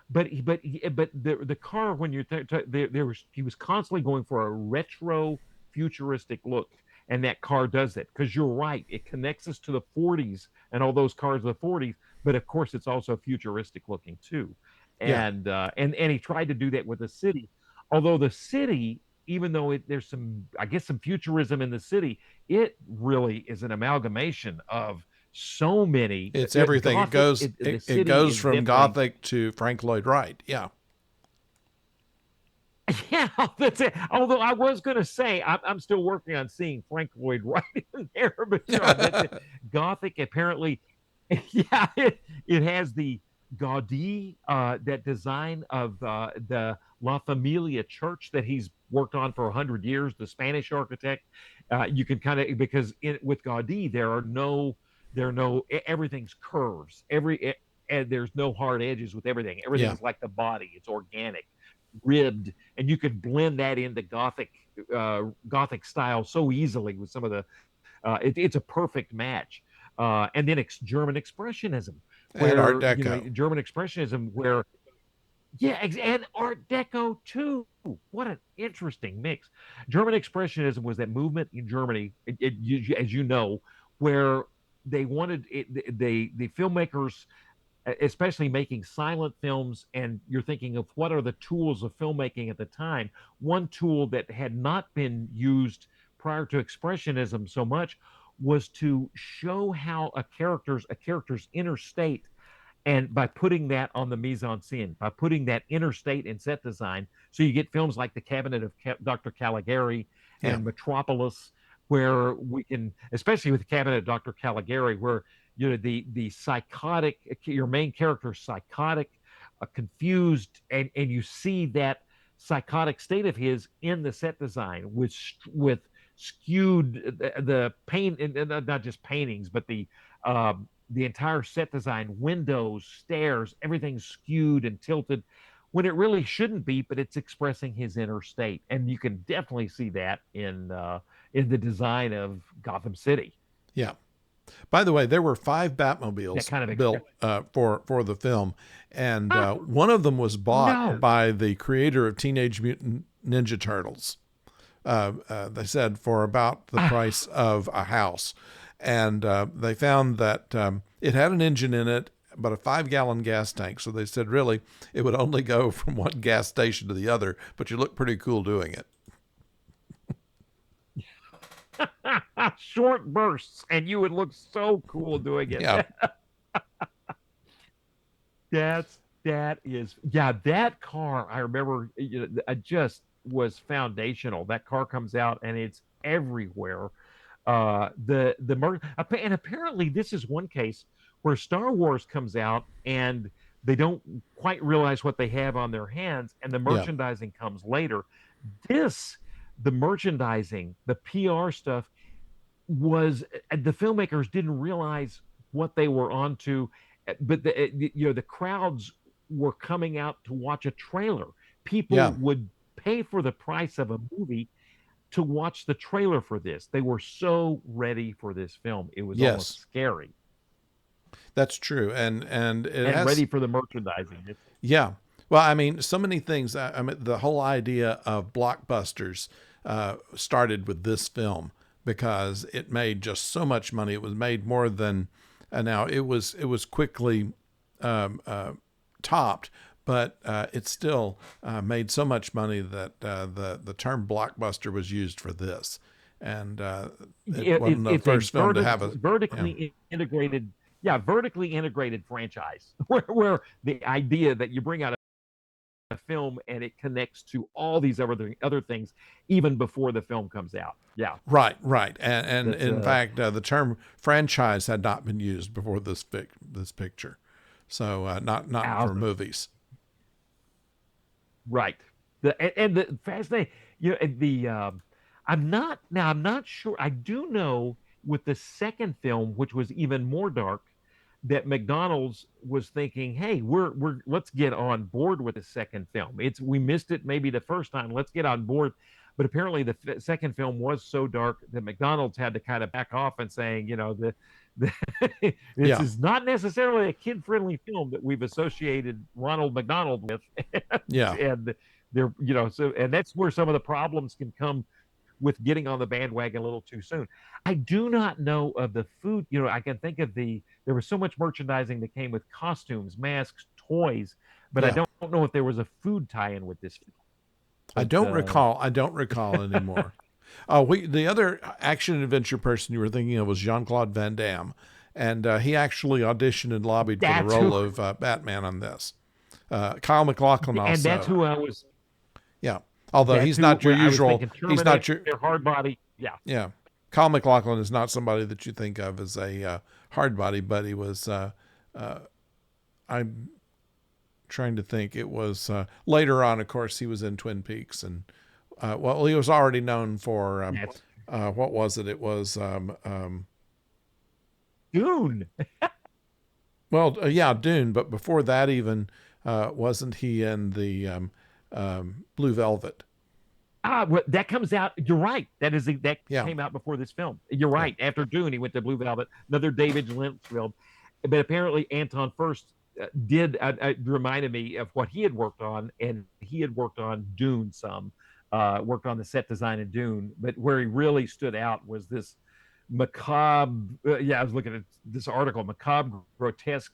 But the car, when you're there was, he was constantly going for a retro futuristic look, and that car does that, because you're right, it connects us to the '40s and all those cars of the '40s, but of course it's also futuristic looking too. Yeah, And he tried to do that with the city, although the city, even though there's some, I guess, some futurism in the city, it really is an amalgamation of so many. it's everything. It Gothic, goes the it city goes is from definitely. Gothic to Frank Lloyd Wright. Yeah, Yeah, that's it. Although I was going to say, I'm still working on seeing Frank Lloyd Wright in there, but yeah, that's it. Gothic, apparently. Yeah, it has the Gaudi, that design of the La Familia church that he's worked on for 100 years, the Spanish architect. You can kind of, because with Gaudi there are no, everything's curves. And there's no hard edges with everything. yeah, Everything's like the body. It's organic. ribbed, and you could blend that into Gothic style so easily with some of the. It's a perfect match. And then German Expressionism, And Art where Deco. German Expressionism, where yeah, and Art Deco too. What an interesting mix. German Expressionism was that movement in Germany, as you know, where they wanted it, the filmmakers, especially making silent films, and you're thinking of what are the tools of filmmaking at the time. One tool that had not been used prior to Expressionism so much was to show how a character's inner state, and by putting that on the mise en scene, by putting that interstate in set design, so you get films like The Cabinet of Dr. Caligari Yeah. and Metropolis, where we can, especially with The Cabinet of Dr. Caligari, where the psychotic, your main character is psychotic, confused, and you see that psychotic state of his in the set design with skewed the paint, and not just paintings, but the entire set design, windows, stairs, everything's skewed and tilted when it really shouldn't be, but it's expressing his inner state. And you can definitely see that in the design of Gotham City. Yeah. By the way, there were 5 That Batmobiles kind of built for the film, and ah, one of them was bought no. by the creator of Teenage Mutant Ninja Turtles. They said for about the Ah, price of a house, and they found that it had an engine in it, but a 5-gallon gas tank. So they said really it would only go from one gas station to the other, but you look pretty cool doing it. short bursts, and you would look so cool doing it. Yeah, That is, yeah, that car, I remember, I just was foundational. That car comes out and it's everywhere. And apparently this is one case where Star Wars comes out and they don't quite realize what they have on their hands, and the yeah, merchandising comes later. This, the merchandising, the PR stuff, was the filmmakers didn't realize what they were onto, but the crowds were coming out to watch a trailer. People yeah, would pay for the price of a movie to watch the trailer for this. They were so ready for this film. It was yes, almost scary, that's true, and it and has. ready for the merchandising. Yeah. Well, I mean, so many things. I mean, the whole idea of blockbusters started with this film because it made just so much money. It was made more than now. It was quickly um, uh, topped, but it still made so much money that the term blockbuster was used for this, and it wasn't the It's a first film to have a. Yeah. vertically integrated, yeah, vertically integrated franchise, where the idea that you bring out a film and it connects to all these other things even before the film comes out. Yeah, Right, right, and that's in fact, the term franchise had not been used before this picture, so not for out movies. right. And the fascinating, the I'm not sure. I do know with the second film, which was even more dark, that McDonald's was thinking, "Hey, we're let's get on board with the second film. It's We missed it maybe the first time. Let's get on board." But apparently, the second film was so dark that McDonald's had to kind of back off and saying, the this Yeah, is not necessarily a kid-friendly film that we've associated Ronald McDonald with, yeah, and they're so, and that's where some of the problems can come with getting on the bandwagon a little too soon. I do not know of the food. I can think of there was so much merchandising that came with costumes, masks, toys, but I yeah. don't know if there was a food tie-in with this. I But don't recall. I don't recall anymore. The other action adventure person you were thinking of was Jean Claude Van Damme, and he actually auditioned and lobbied for the that's role who, of Batman on this. Kyle MacLachlan and also. Yeah, although that's he's who not your where I was usual. thinking He's not your. Terminator, hard body. Yeah, Yeah, Kyle MacLachlan is not somebody that you think of as a hard body, but he was. I'm trying to think. It was later on. Of course, he was in Twin Peaks, and well, he was already known for that's what was it? It was Dune. well, yeah, Dune. But before that, even wasn't he in the Blue Velvet. Well, that comes out. You're right. That Yeah, came out before this film. You're yeah, right. After Dune, he went to Blue Velvet, another David Lynch film. But apparently, Anton First did reminded me of what he had worked on, and he had worked on Dune some, worked on the set design in Dune. But where he really stood out was this macabre. Yeah, I was looking at this article, macabre, grotesque.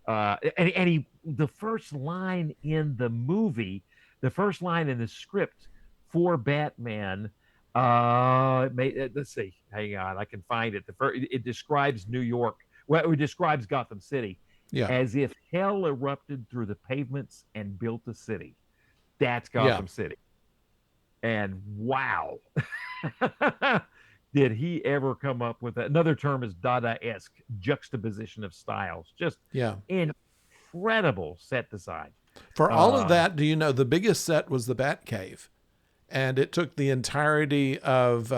And the first line in the movie, the first line in the script for Batman. Let's see. Hang on, I can find it. It describes New York. Well, it describes Gotham City yeah, as if hell erupted through the pavements and built a city. That's yeah. Gotham City. And wow, did he ever come up with another term is Dada-esque juxtaposition of styles? Just Yeah. incredible set design. For all of Uh, that, do you know the biggest set was the Batcave, and it took the entirety of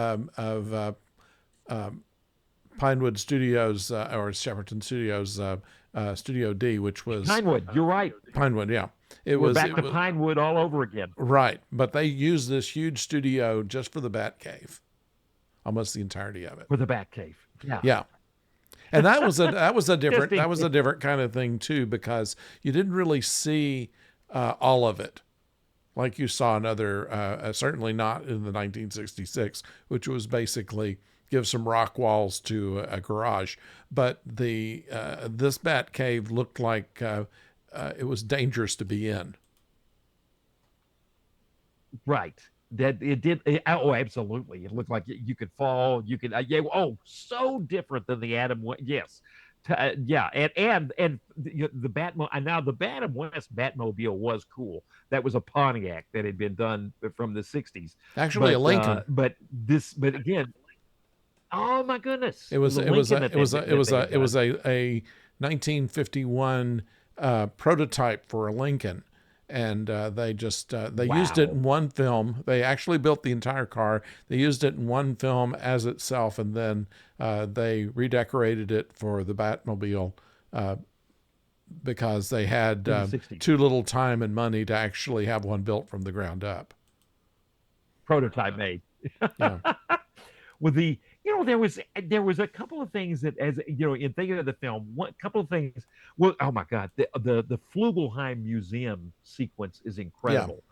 Pinewood Studios or Shepperton Studios, Studio D, which was Pinewood, you're right. Pinewood. Yeah, We're back it to was Pinewood all over again right, but they used this huge studio just for the Batcave, almost the entirety of it. for the Batcave. Yeah. Yeah. And that was a different Just kind of thing too, because you didn't really see all of it like you saw in other certainly not in the 1966, which was basically give some rock walls to a garage. But the this Bat Cave looked like it was dangerous to be in. right. That it did. Oh, absolutely. It looked like you could fall. You could. Yeah. Oh, so different than the Adam. Yes. Yeah. And the Batmobile. And now the Adam West Batmobile was cool. That was a Pontiac that had been done from the '60s. Actually, a Lincoln. But again, oh my goodness, It was the it was Lincoln a that it was a it was they had a it was done. a 1951 prototype for a Lincoln, and they used it Wow. in one film. They actually built the entire car. They used it in one film as itself, and then they redecorated it for the Batmobile because they had In the '60s. too little time and money to actually have one built from the ground up. Prototype made. Yeah, With the there was a couple of things that, as you know, in thinking of the film, one couple of things. Well, oh my God, the Flugelheim Museum sequence is yeah, incredible.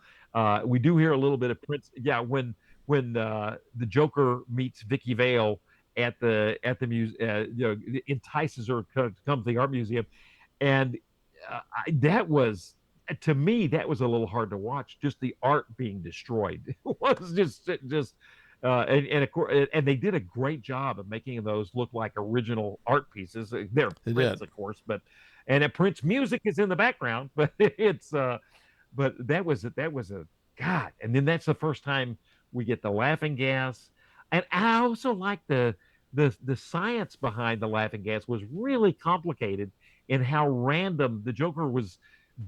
We do hear a little bit of Prince. Yeah, when the Joker meets Vicky Vale at the museum, entices her to come to the art museum, and that was, to me, that was a little hard to watch. Just the art being destroyed was just and of course, and they did a great job of making those look like original art pieces. They're they prints, did. of course, and Prince music is in the background, but but that was a God. And then that's the first time we get the laughing gas, and I also like the science behind the laughing gas was really complicated in how random the Joker was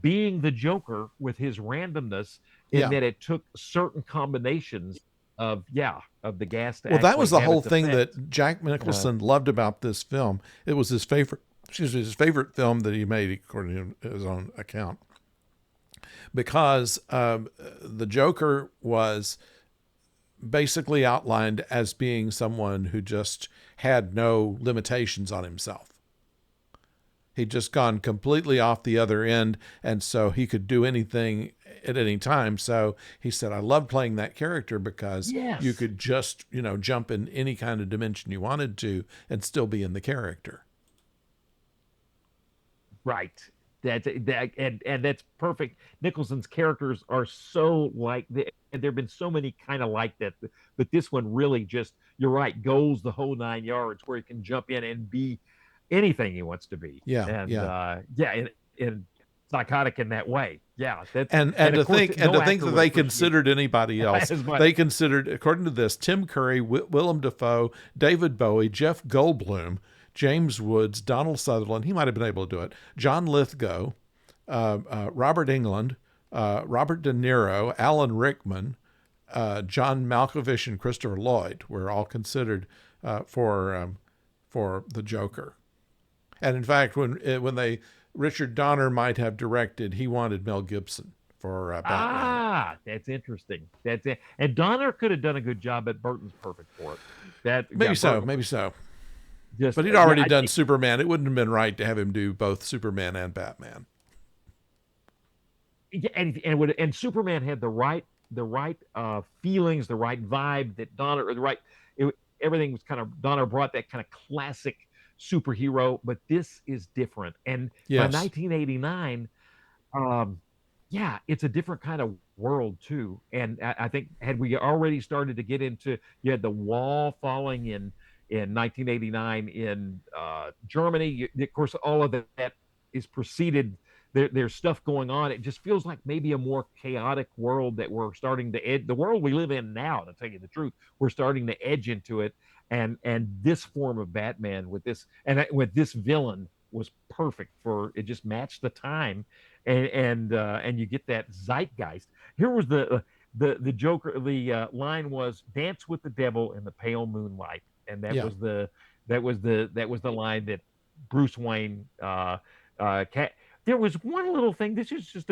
being the Joker with his randomness, in Yeah. that it took certain combinations of the gas to Well, that actually was the have whole its thing effect. that Jack Uh, Nicholson loved about this film. It was his favorite, excuse me, his favorite film that he made, according to his own account, because the Joker was basically outlined as being someone who just had no limitations on himself. He'd just gone completely off the other end, and so he could do anything at any time. So he said, I love playing that character because you yes, could just, jump in any kind of dimension you wanted to and still be in the character. right. And that's perfect. Nicholson's characters are so and there've been so many kind of like that, but this one really just, you're right, goes the whole 9 yards, where he can jump in and be anything he wants to be, Yeah, and yeah. yeah, and psychotic in that way. Yeah, that's And and and of to course think and no to think actor that would they appreciate considered anybody else. as much. They considered, according to this, Tim Curry, Willem Dafoe, David Bowie, Jeff Goldblum, James Woods, Donald Sutherland. He might have been able to do it. John Lithgow, Robert England, Robert De Niro, Alan Rickman, John Malkovich, and Christopher Lloyd were all considered for the Joker. And in fact, when Richard Donner might have directed, he wanted Mel Gibson Batman. That's interesting. That's it. And Donner could have done a good job, but Burton's perfect for it. That Maybe yeah, so, Burton maybe so. just But he'd yeah, already I done think Superman. It wouldn't have been right to have him do both Superman and Batman. yeah, and Superman had the right feelings, the right vibe that Donner or the right everything was kind of Donner brought that kind of classic superhero, but this is different. And by Yes. 1989, um, yeah, it's a different kind of world too. And I think had we already started to get into, you had the wall falling in 1989 in Germany. Of course, all of that is preceded. There's stuff going on. It just feels like maybe a more chaotic world that we're starting to edge. The world we live in now, to tell you the truth, we're starting to edge into it. And this form of Batman with this with this villain was perfect for it. Just matched the time and you get that zeitgeist. Here was the Joker. The line was "Dance with the devil in the pale moonlight," and Yeah. that was the line that Bruce Wayne. There was one little thing. This is just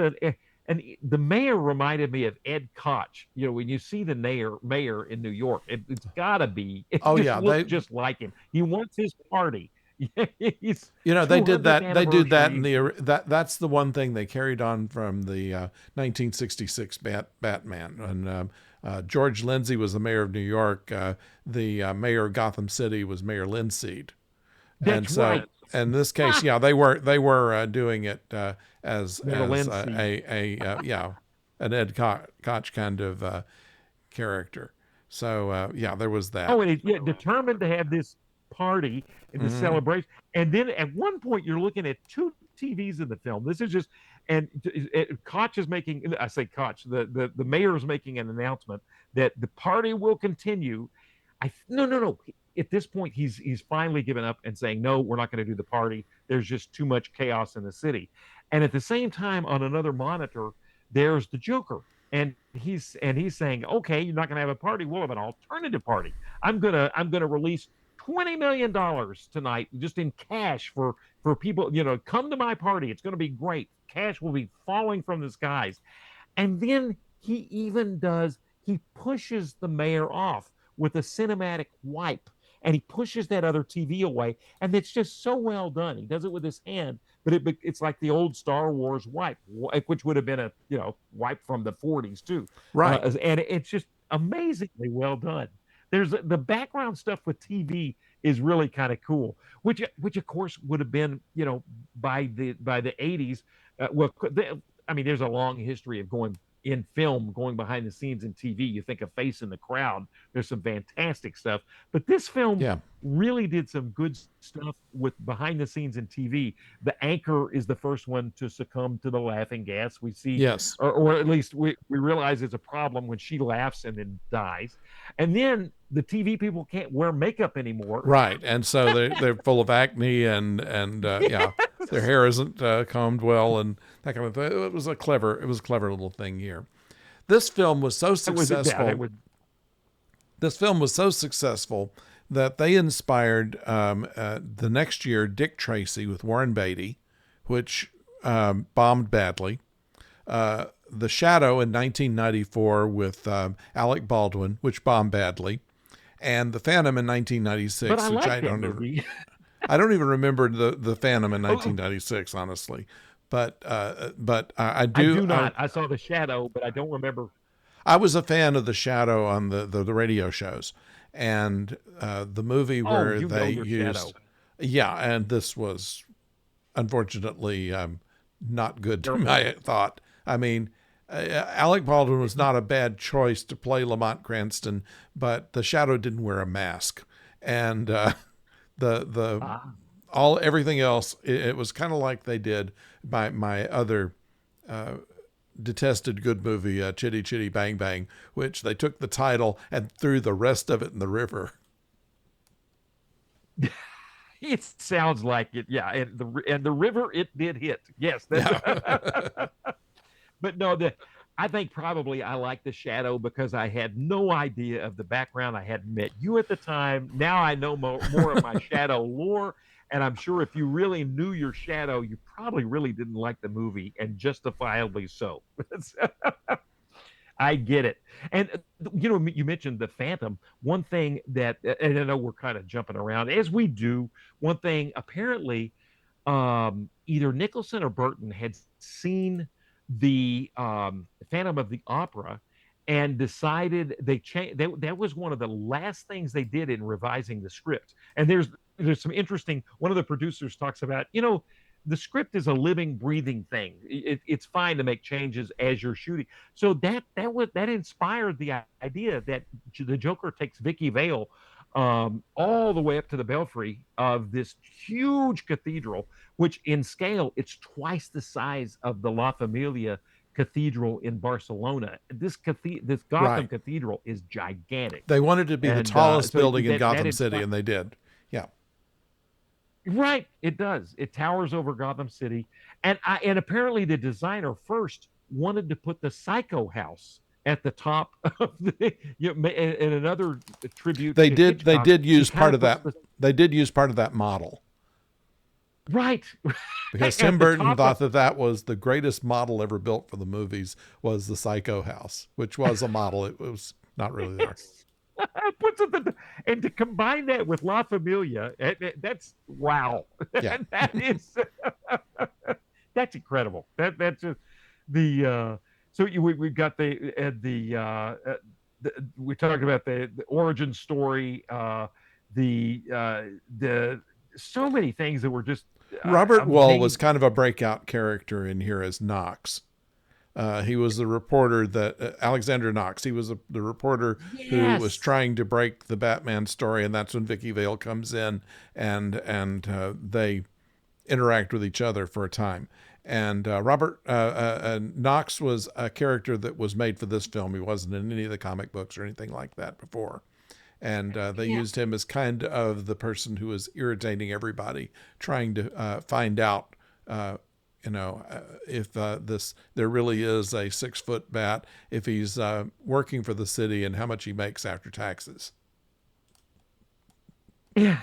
and the mayor reminded me of Ed Koch. You know, when you see the mayor in New York, it's got to be. It Oh just yeah. looks just like him. He wants his party. He's They did 200th that. They did that in anniversary. that's the one thing they carried on from the 1966 Batman. And George Lindsay was the mayor of New York. The mayor of Gotham City was Mayor Linseed. And That's so right. in this case, yeah, they were doing it Mayor as Lindsay. yeah, an Ed Koch kind of character. So yeah, there was that. Oh, and yeah, determined to have this party and the Hmm. celebration. And then at one point, you're looking at two TVs in the film. This is just, and Koch is making, I say Koch, the mayor is making an announcement that the party will continue. No, no, no. At this point, he's finally given up and saying, no, we're not going to do the party. There's just too much chaos in the city. And at the same time, on another monitor, there's the Joker. And he's saying, okay, you're not going to have a party. We'll have an alternative party. I'm gonna release $20 million tonight just in cash for people. Come to my party. It's going to be great. Cash will be falling from the skies. And then he pushes the mayor off with a cinematic wipe, and he pushes that other TV away. And it's just so well done. He does it with his hand, but it's like the old Star Wars wipe, which would have been a wipe from the 40s too. Right. And it's just amazingly well done. There's the background stuff with TV is really kind of cool, which of course would have been by the 80s. Well, I mean, there's a long history of going in film, going behind the scenes in TV. You think of Face in the Crowd. There's some fantastic stuff, but this film Yeah. really did some good stuff with behind the scenes in TV. The anchor is the first one to succumb to the laughing gas. We see, Yes. or at least we realize it's a problem when she laughs and then dies. And then the TV people can't wear makeup anymore. Right. And so they're full of acne and yeah, their hair isn't combed well and that kind of thing. It was a clever little thing here. This film was so That was yeah, that successful. was This film was so successful that they inspired the next year Dick Tracy with Warren Beatty, which bombed badly. The Shadow in 1994 with Alec Baldwin, which bombed badly, and The Phantom in but I 1996, which like that movie. I don't even remember the Phantom in Oh, 1996, honestly. But I I do do not. I saw The Shadow, but I don't remember. I was a fan of The Shadow on the radio shows, and the movie Oh, where you know they your Shadow. used, yeah, and this was unfortunately not good to Terrible. my thought. I mean, Alec Baldwin was not a bad choice to play Lamont Cranston, but The Shadow didn't wear a mask, and the Ah, all everything else it was kind of like they did my other detested good movie, Chitty Chitty Bang Bang, which they took the title and threw the rest of it in the river. it sounds like it. Yeah, and the river it did hit. Yes, that's. Yeah. But no, the I think probably I like The Shadow because I had no idea of the background. I hadn't met you at the time. Now I know more of my Shadow lore, And I'm sure if you really knew your shadow, you probably really didn't like the movie, and justifiably so. I get it. And you mentioned the Phantom. One thing that, and I know we're kind of jumping around as we do. One thing, apparently, either Nicholson or Burton had seen the Phantom of the Opera and decided they changed. That was one of the last things they did in revising the script. And there's some interesting. One of the producers talks about, the script is a living, breathing thing. It's fine to make changes as you're shooting. So that inspired the idea that the Joker takes Vicky Vale all the way up to the belfry of this huge cathedral, which in scale it's twice the size of the La Familia Cathedral in Barcelona. This Gotham Right. Cathedral is gigantic, They wanted to be the and tallest so building in that Gotham City, inspired. and they did. Yeah. Right, it does. It towers over Gotham City, and apparently the designer first wanted to put the Psycho House at the top of the. In another tribute They to did. They Hitchcock, did he use kind part of of puts that. the They did use part of that model right because Tim at the Burton top of. thought that that was the greatest model ever built for the movies was the Psycho House, which was a model. It was not really there. Yes. Puts it and to combine that with La Familia, that's wow. Yeah. That is that's incredible. That's just the so we've got we talked about the origin story, the so many things that were just Robert Wuhl was amazing. kind of a breakout character in here as Knox. He was the reporter that Alexander Knox. He was the reporter who was Yes. trying to break the Batman story, and that's when Vicky Vale comes in, and they interact with each other for a time. And Robert Knox was a character that was made for this film. He wasn't in any of the comic books or anything like that before. And they Yeah. used him as kind of the person who was irritating everybody, trying to find out, if there really is a 6 foot bat, if he's working for the city, and how much he makes after taxes. Yeah.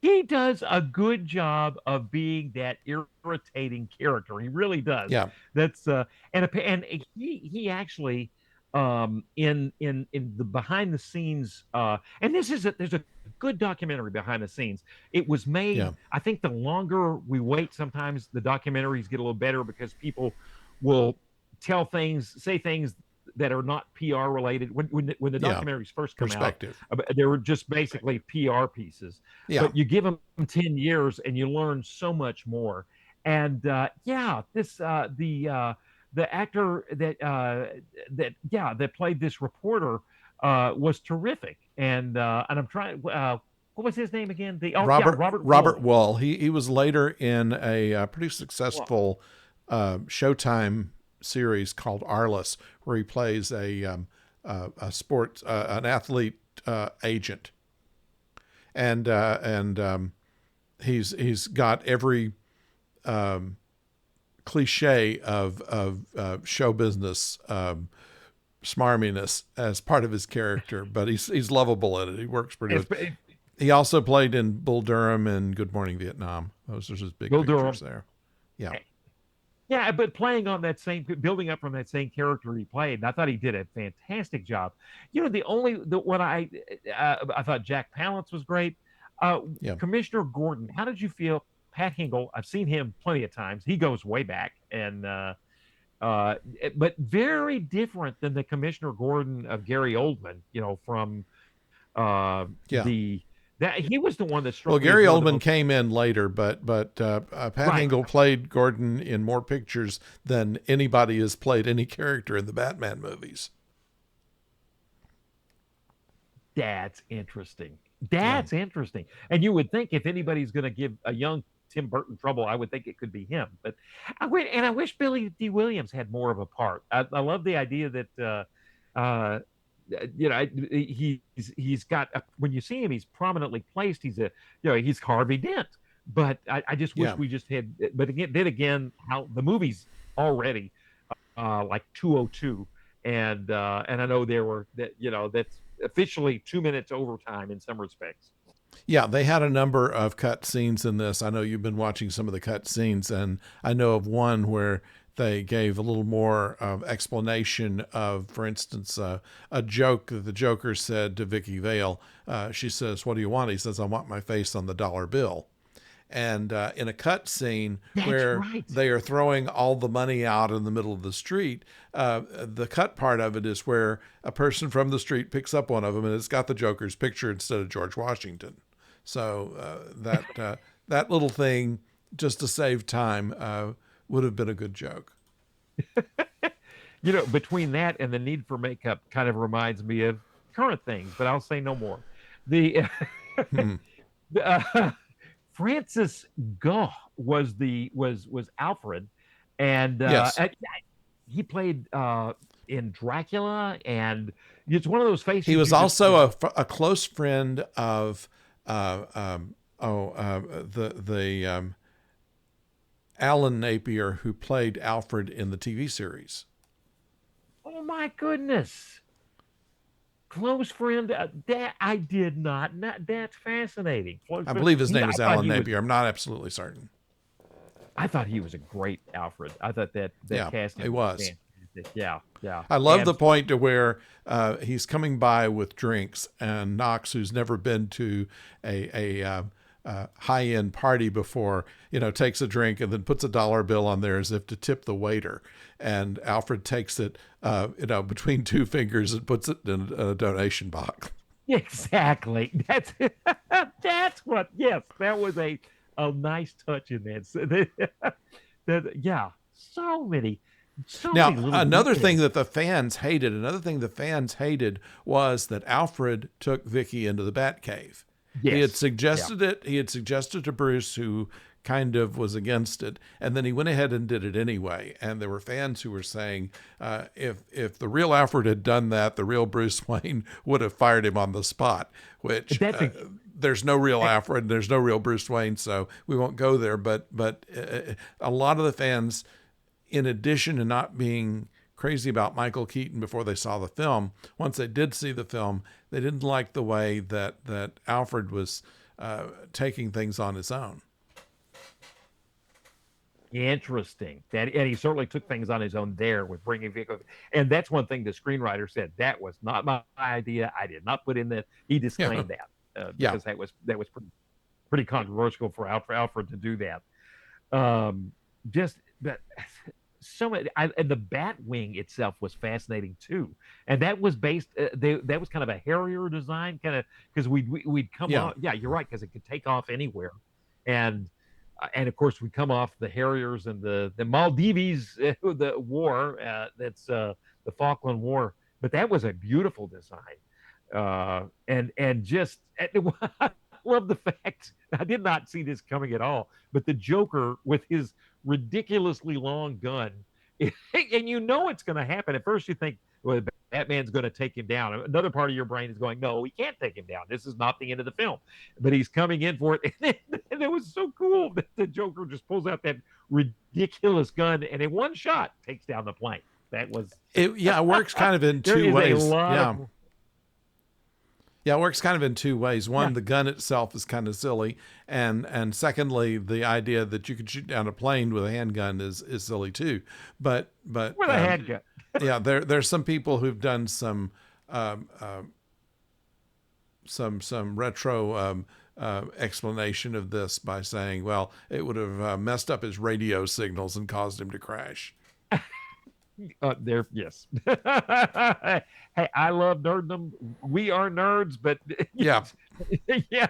He does a good job of being that irritating character. He really does. Yeah, That's and he actually in the behind the scenes and there's a good documentary behind the scenes. It was yeah, made, I think the longer we wait, sometimes the documentaries get a little better because people will say things that are not PR related. When the yeah. documentaries first come out, Perspective. they were just basically PR pieces. Yeah, But you give them 10 years and you learn so much more. And yeah, this the actor that played this reporter was terrific. And I'm trying. What was his name again? Robert Robert Wool. Wuhl. He was later in a pretty Well, successful Showtime series called Arliss, where he plays a sports an athlete agent, and he's got every cliche of show business smarminess as part of his character, but he's lovable at it. He works pretty it's, good. He also played in Bull Durham and Good Morning Vietnam. Those are his big Bill pictures Durham. there. Yeah, Yeah, but playing on that same, building up from that same character he played, and I thought he did a fantastic job. What I thought Jack Palance was great. yeah, Commissioner Gordon, how did you feel? Pat Hingle, I've seen him plenty of times. He goes way back, and but very different than the Commissioner Gordon of Gary Oldman. From yeah. the that he was the one that Well, struck me as Gary one of the Oldman most came in later, but Pat right. Hingle played Gordon in more pictures than anybody has played any character in the Batman movies. That's interesting. Yeah, That's interesting. And you would think if anybody's going to give a young Tim Burton trouble, I would think it could be him. But I wish Billy D. Williams had more of a part. I love the idea that he's got when you see him, he's prominently placed. He's Harvey Dent. But I just wish yeah, we just had. But again, how the movie's already like 202, and I know there were that's officially 2 minutes overtime in some respects. Yeah, they had a number of cut scenes in this. I know you've been watching some of the cut scenes, and I know of one where they gave a little more explanation of, for instance, a joke that the Joker said to Vicky Vale. She says, "What do you want?" He says, "I want my face on the dollar bill." And in a cut scene That's where right. they are throwing all the money out in the middle of the street, the cut part of it is where a person from the street picks up one of them and it's got the Joker's picture instead of George Washington. So that little thing, just to save time, would have been a good joke. Between that and the need for makeup kind of reminds me of current things, but I'll say no more. The Hmm. uh, Francis Goh was Alfred, and Yes, he played in Dracula, and it's one of those he faces was you just also a close friend of uh, um, the Alan Napier who played Alfred in the TV series. oh my goodness, close friend. That I did not. That's fascinating. Close I friend. believe his name I is thought Alan he was. Napier. I'm not absolutely certain. I thought he was a great Alfred. I thought that Yeah, casting he was was. fantastic. Yeah, yeah. I love the And point to where he's coming by with drinks, and Knox, who's never been to a high-end party before, takes a drink and then puts a dollar bill on there as if to tip the waiter. And Alfred takes it, between two fingers and puts it in a donation box. exactly. That's what. Yes, that was a nice touch in that. Yeah. So many Now, little another thing details. that the fans hated, was that Alfred took Vicky into the Batcave. He had Yes. Yeah. suggested it. He had suggested to Bruce, who kind of was against it, and then he went ahead and did it anyway. And there were fans who were saying, if the real Alfred had done that, the real Bruce Wayne would have fired him on the spot. Which That's a there's no real Alfred, there's no real Bruce Wayne, so we won't go there. But a lot of the fans, in addition to not being crazy about Michael Keaton before they saw the film, once they did see the film, they didn't like the way that Alfred was taking things on his own. interesting. And he certainly took things on his own there with bringing vehicles. And that's one thing the screenwriter said that was not my idea. I did not put in that. He Yeah, disclaimed that yeah, because that was pretty controversial for Alfred to do that. Just but so many, and the Batwing itself was fascinating too, and that was based. That was kind of a Harrier design, kind of because we'd come yeah. off. Yeah, you're right, because it could take off anywhere, and and of course we come off the Harriers and the Maldives, the war. That's the Falkland War, but that was a beautiful design, and just I love the fact I did not see this coming at all. But the Joker with his ridiculously long gun, and it's going to happen. At first, you think, well, Batman's going to take him down. Another part of your brain is going, no, he can't take him down. This is not the end of the film. But he's coming in for it. And it was so cool that the Joker just pulls out that ridiculous gun and in one shot takes down the plane. That was, It works kind of in there two is a ways. lot Yeah. of, Yeah, it works kind of in two ways. yeah, One, the gun itself is kind of silly, and secondly, the idea that you could shoot down a plane with a handgun is silly too. But with a handgun. yeah, there's some people who've done um, uh, some retro explanation of this by saying, well, it would have messed up his radio signals and caused him to crash. There, yes. Hey, I love nerddom. We are nerds, but Yeah, yeah.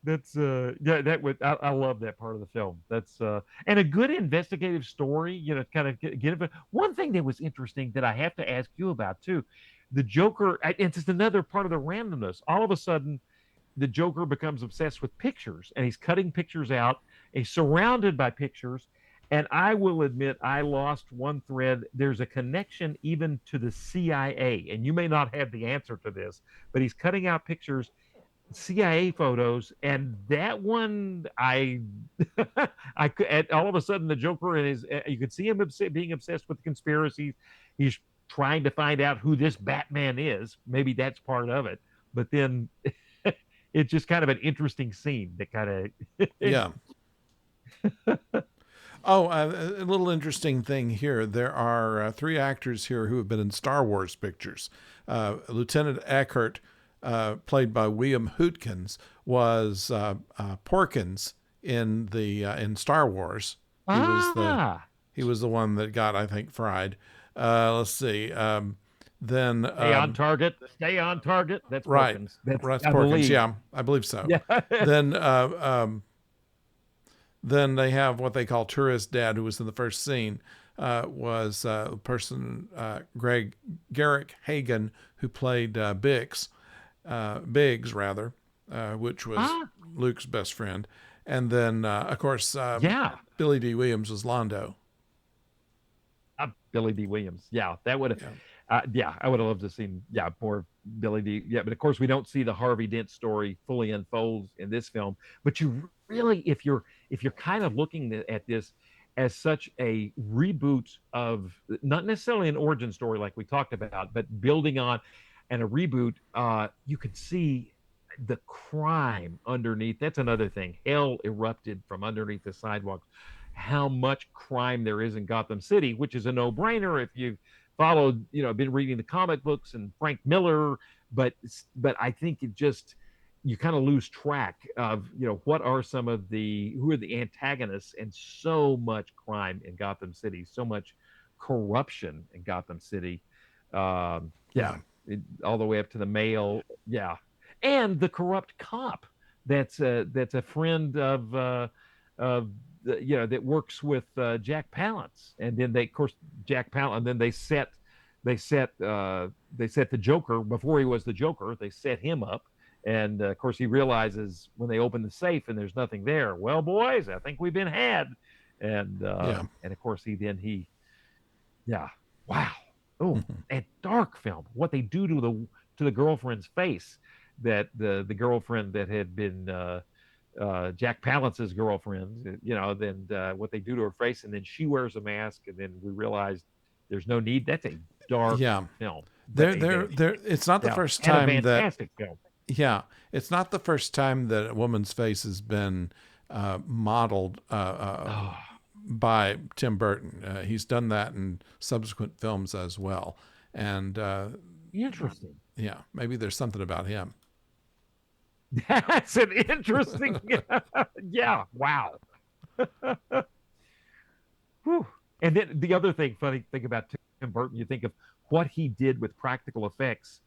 That's yeah, that would I love that part of the film. That's and a good investigative story, kind of get it. One thing that was interesting that I have to ask you about too, the Joker, and it's just another part of the randomness. All of a sudden, the Joker becomes obsessed with pictures and he's cutting pictures out. He's surrounded by pictures. And I will admit, I lost one thread. There's a connection even to the CIA, and you may not have the answer to this, but he's cutting out pictures, CIA photos, and that one, I could, and all of a sudden, the Joker and you could see him being obsessed with conspiracies. He's trying to find out who this Batman is. Maybe that's part of it. but then it's just kind of an interesting scene that kind of Yeah. Oh, a little interesting thing here. There are three actors here who have been in Star Wars pictures. Lieutenant Eckert, played by William Hootkins, was Porkins in Star Wars. He was the ah he was the one that got, I think, fried. Let's see. Then stay on target, stay on target. That's right, Porkins. That's Russ I Porkins. believe. Yeah, I believe so. Yeah. Then then they have what they call Tourist Dad, who was in the first scene, was a person, Garrick Hagan, who played Biggs rather, which was ah Luke's best friend. And then, of course, yeah. Billy D. Williams was Londo. Billy D. Williams. Yeah, that would have. Yeah. Yeah, I would have loved to see yeah more Billy D. Yeah, but of course we don't see the Harvey Dent story fully unfolds in this film. But you really, if you're kind of looking at this as such a reboot of not necessarily an origin story like we talked about, but building on and a reboot, you could see the crime underneath. That's another thing. Hell erupted from underneath the sidewalks. How much crime there is in Gotham City, which is a no-brainer if you've followed, been reading the comic books and Frank Miller, but I think it just you kind of lose track of, what are some of who are the antagonists, and so much crime in Gotham City, so much corruption in Gotham City. Yeah, Yeah. all the way up to the mail. Yeah, and the corrupt cop that's a friend of that works with Jack Palance, and then of course Jack Palance, and then they set the Joker before he was the Joker. They set him up, and of course he realizes when they open the safe and there's nothing there. Well, boys, I think we've been had, and Yeah. and of course yeah, wow, oh, and dark film. What they do to the girlfriend's face, that the girlfriend that had been Jack Palance's girlfriend, then what they do to her face, and then she wears a mask, and then we realize there's no need. That's a dark Yeah. film, but There. It's not the yeah, first and a time that. fantastic film. Yeah, it's not the first time that a woman's face has been modeled Oh, by Tim Burton. He's done that in subsequent films as well, and interesting. yeah, maybe there's something about him. That's an interesting. Yeah, wow. Whew. And then the other funny thing about Tim Burton, you think of what he did with practical effects,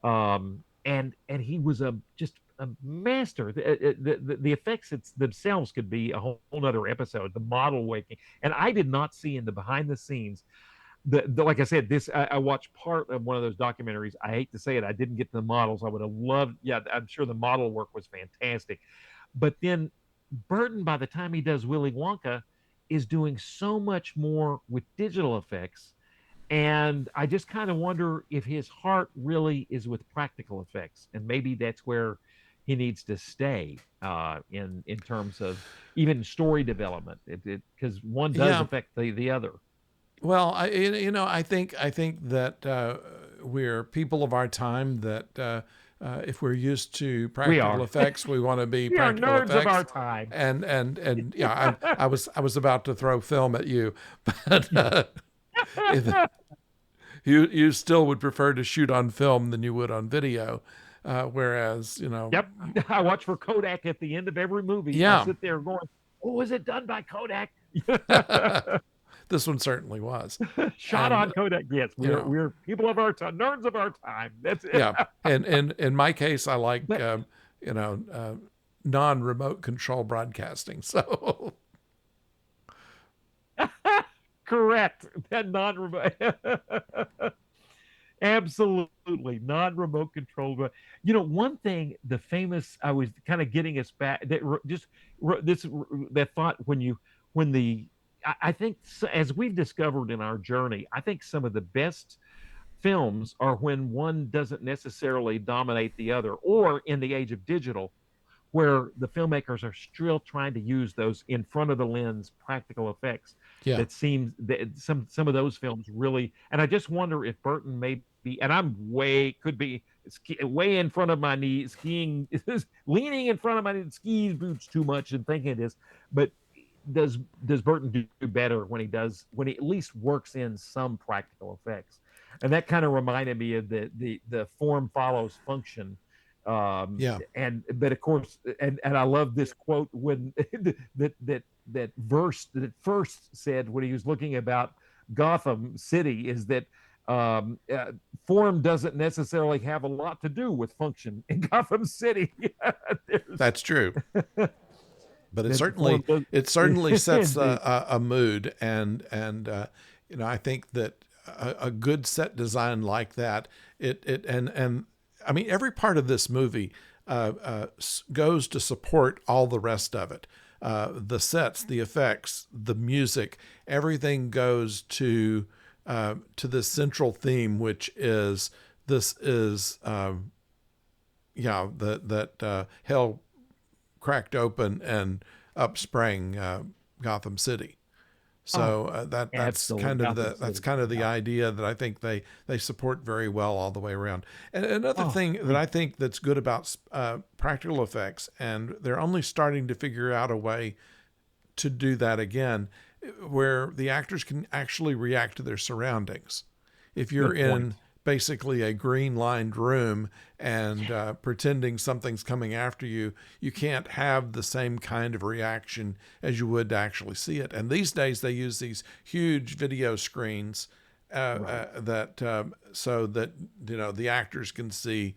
and he was just a master. The effects themselves could be a whole other episode. The model making, and I did not see in the behind the scenes. Like I said, I watched part of one of those documentaries. I hate to say it, I didn't get the models. I would have loved. Yeah, I'm sure the model work was fantastic, but then Burton, by the time he does Willy Wonka, is doing so much more with digital effects, and I just kind of wonder if his heart really is with practical effects, and maybe that's where he needs to stay in terms of even story development, because one does Yeah. affect the other. Well, I think that we're people of our time. That if we're used to We practical are. effects, we want to be We are practical nerds of our effects. time. And yeah, I was about to throw film at you, but you still would prefer to shoot on film than you would on video, whereas Yep. I watch for Kodak at the end of every movie. I yeah, sit there going, "Oh, is it done by Kodak?" this one certainly was, Shot and on Kodak. Yes, you know we're people of our time, nerds of our time. That's it. yeah, and in my case, I like But non-remote control broadcasting. So correct. That non-remote. Absolutely non-remote controlled. But one thing, the famous, I was kind of getting us back that this that thought when the I think as we've discovered in our journey, I think some of the best films are when one doesn't necessarily dominate the other, or in the age of digital, where the filmmakers are still trying to use those in front of the lens practical effects. yeah, That seems that some of those films really, and I just wonder if Burton may be, and I'm way could be way in front of my knees, skiing, leaning in front of my skis boots too much and thinking it is. But does Burton do better when he at least works in some practical effects? And that kind of reminded me of the form follows function. Yeah, But of course, and I love this quote when that verse that first said when he was looking about Gotham City is that um, uh, form doesn't necessarily have a lot to do with function in Gotham City. There's that's true. But that form does, it certainly sets indeed. a mood, and you know, I think that a good set design like that, and I mean every part of this movie goes to support all the rest of it. The sets, the effects, the music, everything goes to this central theme, which is this is yeah, that hell cracked open and upsprang Gotham City. Oh, So that's absolutely, kind of Gotham that's City. kind of the Yeah. idea that I think they support very well all the way around. And another Oh, thing that I think that's good about practical effects, and they're only starting to figure out a way to do that again, where the actors can actually react to their surroundings. If you're good in point. basically a green lined room and pretending something's coming after you, you can't have the same kind of reaction as you would to actually see it. And these days they use these huge video screens Right. that so that you know the actors can see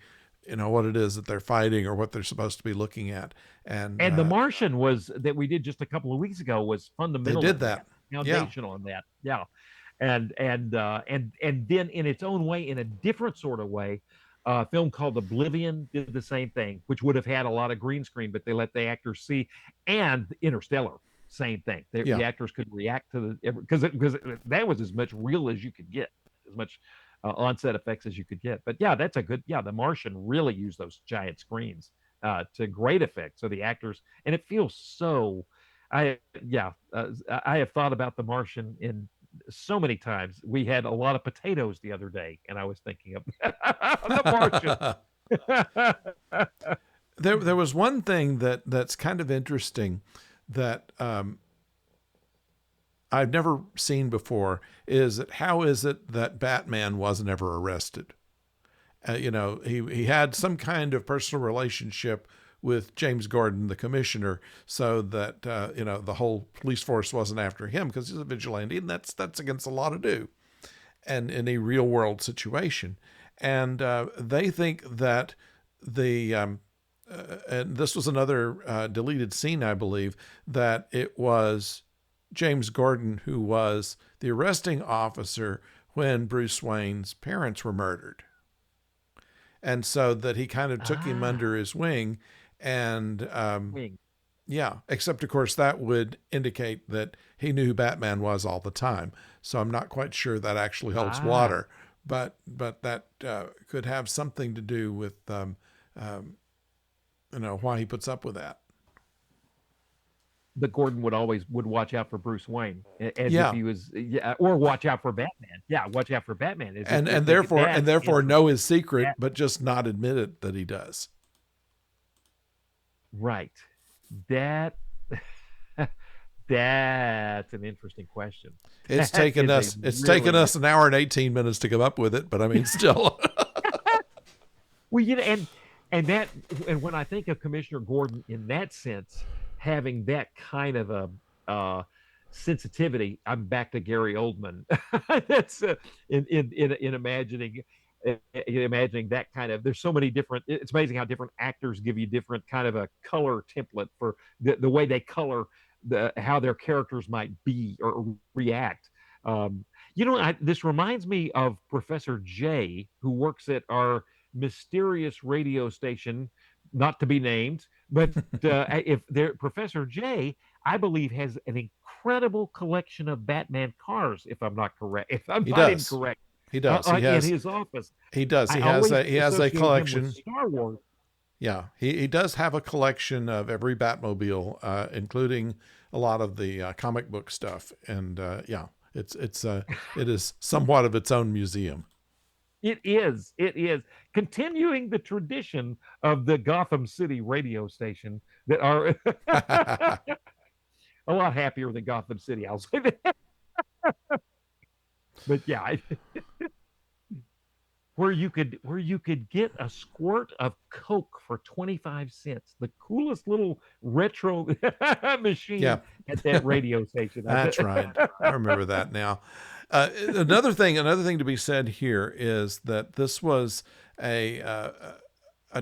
you know what it is that they're fighting or what they're supposed to be looking at, and And The Martian was that we did just a couple of weeks ago was they fundamental did in that. that, Yeah, foundational in that. Yeah. And then in its own way, in a different sort of way, a film called Oblivion did the same thing, which would have had a lot of green screen, but they let the actors see. And Interstellar, same thing. yeah. The actors could react to the because that was as much real as you could get, as much onset effects as you could get. But yeah, that's a good. Yeah, The Martian really used those giant screens to great effect. So the actors, and it feels so. I yeah, I have thought about The Martian in so many times. We had a lot of potatoes the other day, and I was thinking of The Martian. There was one thing that's kind of interesting that I've never seen before is that how is it that Batman wasn't ever arrested? You know, he had some kind of personal relationship with James Gordon, the commissioner, so that you know the whole police force wasn't after him because he's a vigilante, and that's against the law to do, and in a real world situation, and they think that the and this was another deleted scene, I believe, that it was James Gordon who was the arresting officer when Bruce Wayne's parents were murdered, and so that he kind of took him Ah, under his wing, and wing. yeah, except of course that would indicate that he knew who Batman was all the time. So I'm not quite sure that actually holds Ah, water, but that could have something to do with um, you know why he puts up with that. but Gordon would always would watch out for Bruce Wayne as if Yeah, he was, yeah, or watch out for Batman. Yeah, watch out for Batman as if and that therefore interest know his secret, that but just not admit it that he does. right. That that's an interesting question. That is a It's taken really us an hour and 18 minutes to come up with it, but I mean still. well, and and when I think of Commissioner Gordon in that sense, having that kind of a uh, sensitivity, I'm back to Gary Oldman. That's in imagining imagining that kind of. There's so many different. It's amazing how different actors give you different kind of a color template for the way they color how their characters might be or react. Um, this reminds me of Professor J, who works at our mysterious radio station, not to be named, but if there, Professor J, I believe, has an incredible collection of Batman cars. If I'm not correct, if I'm He not does. incorrect, He does. in his office, He does. I always He has a associate him with collection. Star Wars. Yeah, he does have a collection of every Batmobile, including a lot of the comic book stuff. And yeah, it is somewhat of its own museum. It is. It is continuing the tradition of the Gotham City radio station that are a lot happier than Gotham City. I'll say that. But yeah, where you could get a squirt of Coke for 25 cents. The coolest little retro Yeah, machine at that radio station. that's right. I remember that now. Another thing to be said here is that this was a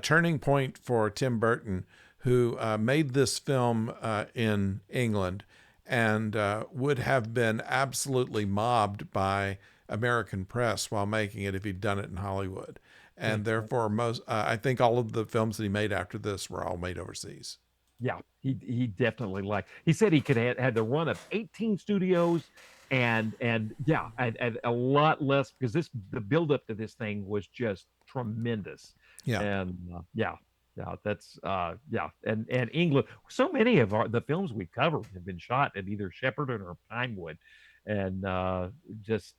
turning point for Tim Burton, who made this film in England and would have been absolutely mobbed by American press while making it if he'd done it in Hollywood. And therefore, I think all of the films that he made after this were all made overseas. Yeah, he definitely he said he could had the run of 18 studios and yeah, and a lot less because the build up to this thing was just tremendous. Yeah. And yeah, yeah, that's yeah, and England, so many of the films we've covered have been shot at either Shepperton or Pinewood, and just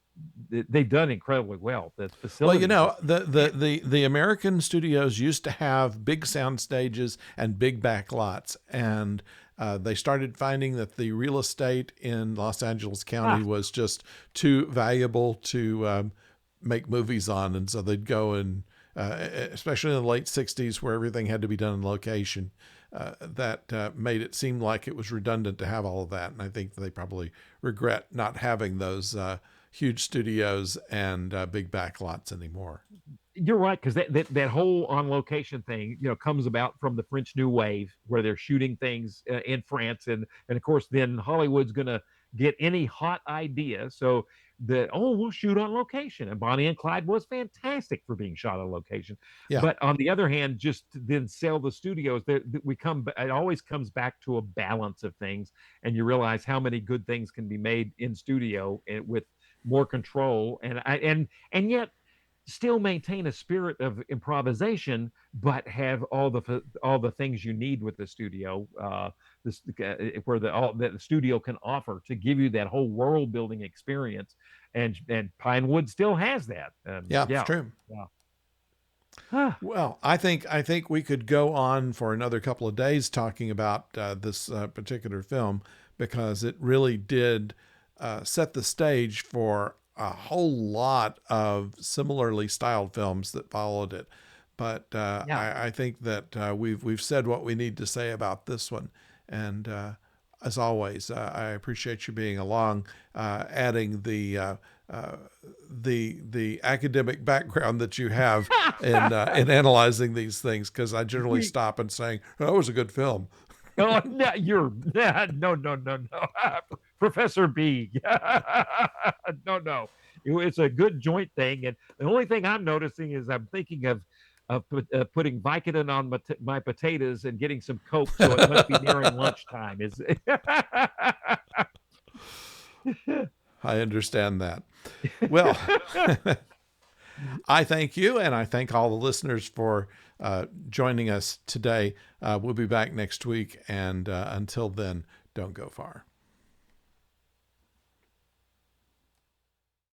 they've done incredibly well. The Well, facilities, the American studios used to have big sound stages and big back lots, and they started finding that the real estate in Los Angeles County was just too valuable to make movies on, and so they'd go and, especially in the late '60s, where everything had to be done in location. That made it seem like it was redundant to have all of that, and I think they probably regret not having those huge studios and big backlots anymore. you're right, because that whole on location thing, comes about from the French New Wave, where they're shooting things in France, and of course, then Hollywood's gonna get any hot idea. So we'll shoot on location, and Bonnie and Clyde was fantastic for being shot on location. Yeah, But on the other hand, just to then sell the studios, it always comes back to a balance of things, and you realize how many good things can be made in studio with more control, and yet still maintain a spirit of improvisation, but have all the things you need with the studio. This where that the studio can offer to give you that whole world building experience, and Pinewood still has that. yeah, it's Yeah, true. yeah. Well, I think we could go on for another couple of days talking about this particular film, because it really did set the stage for a whole lot of similarly styled films that followed it. But Yeah. I think that we've said what we need to say about this one, and as always, I appreciate you being along, adding the academic background that you have in analyzing these things, because I generally stop and saying, "Oh, that was a good film." Oh, no, no. Professor B. No. It's a good joint thing, and the only thing I'm noticing is I'm thinking of putting Vicodin on my potatoes and getting some Coke, so it must be nearing lunchtime. Is I understand that. Well, I thank you, and I thank all the listeners for joining us today. We'll be back next week, and until then, don't go far.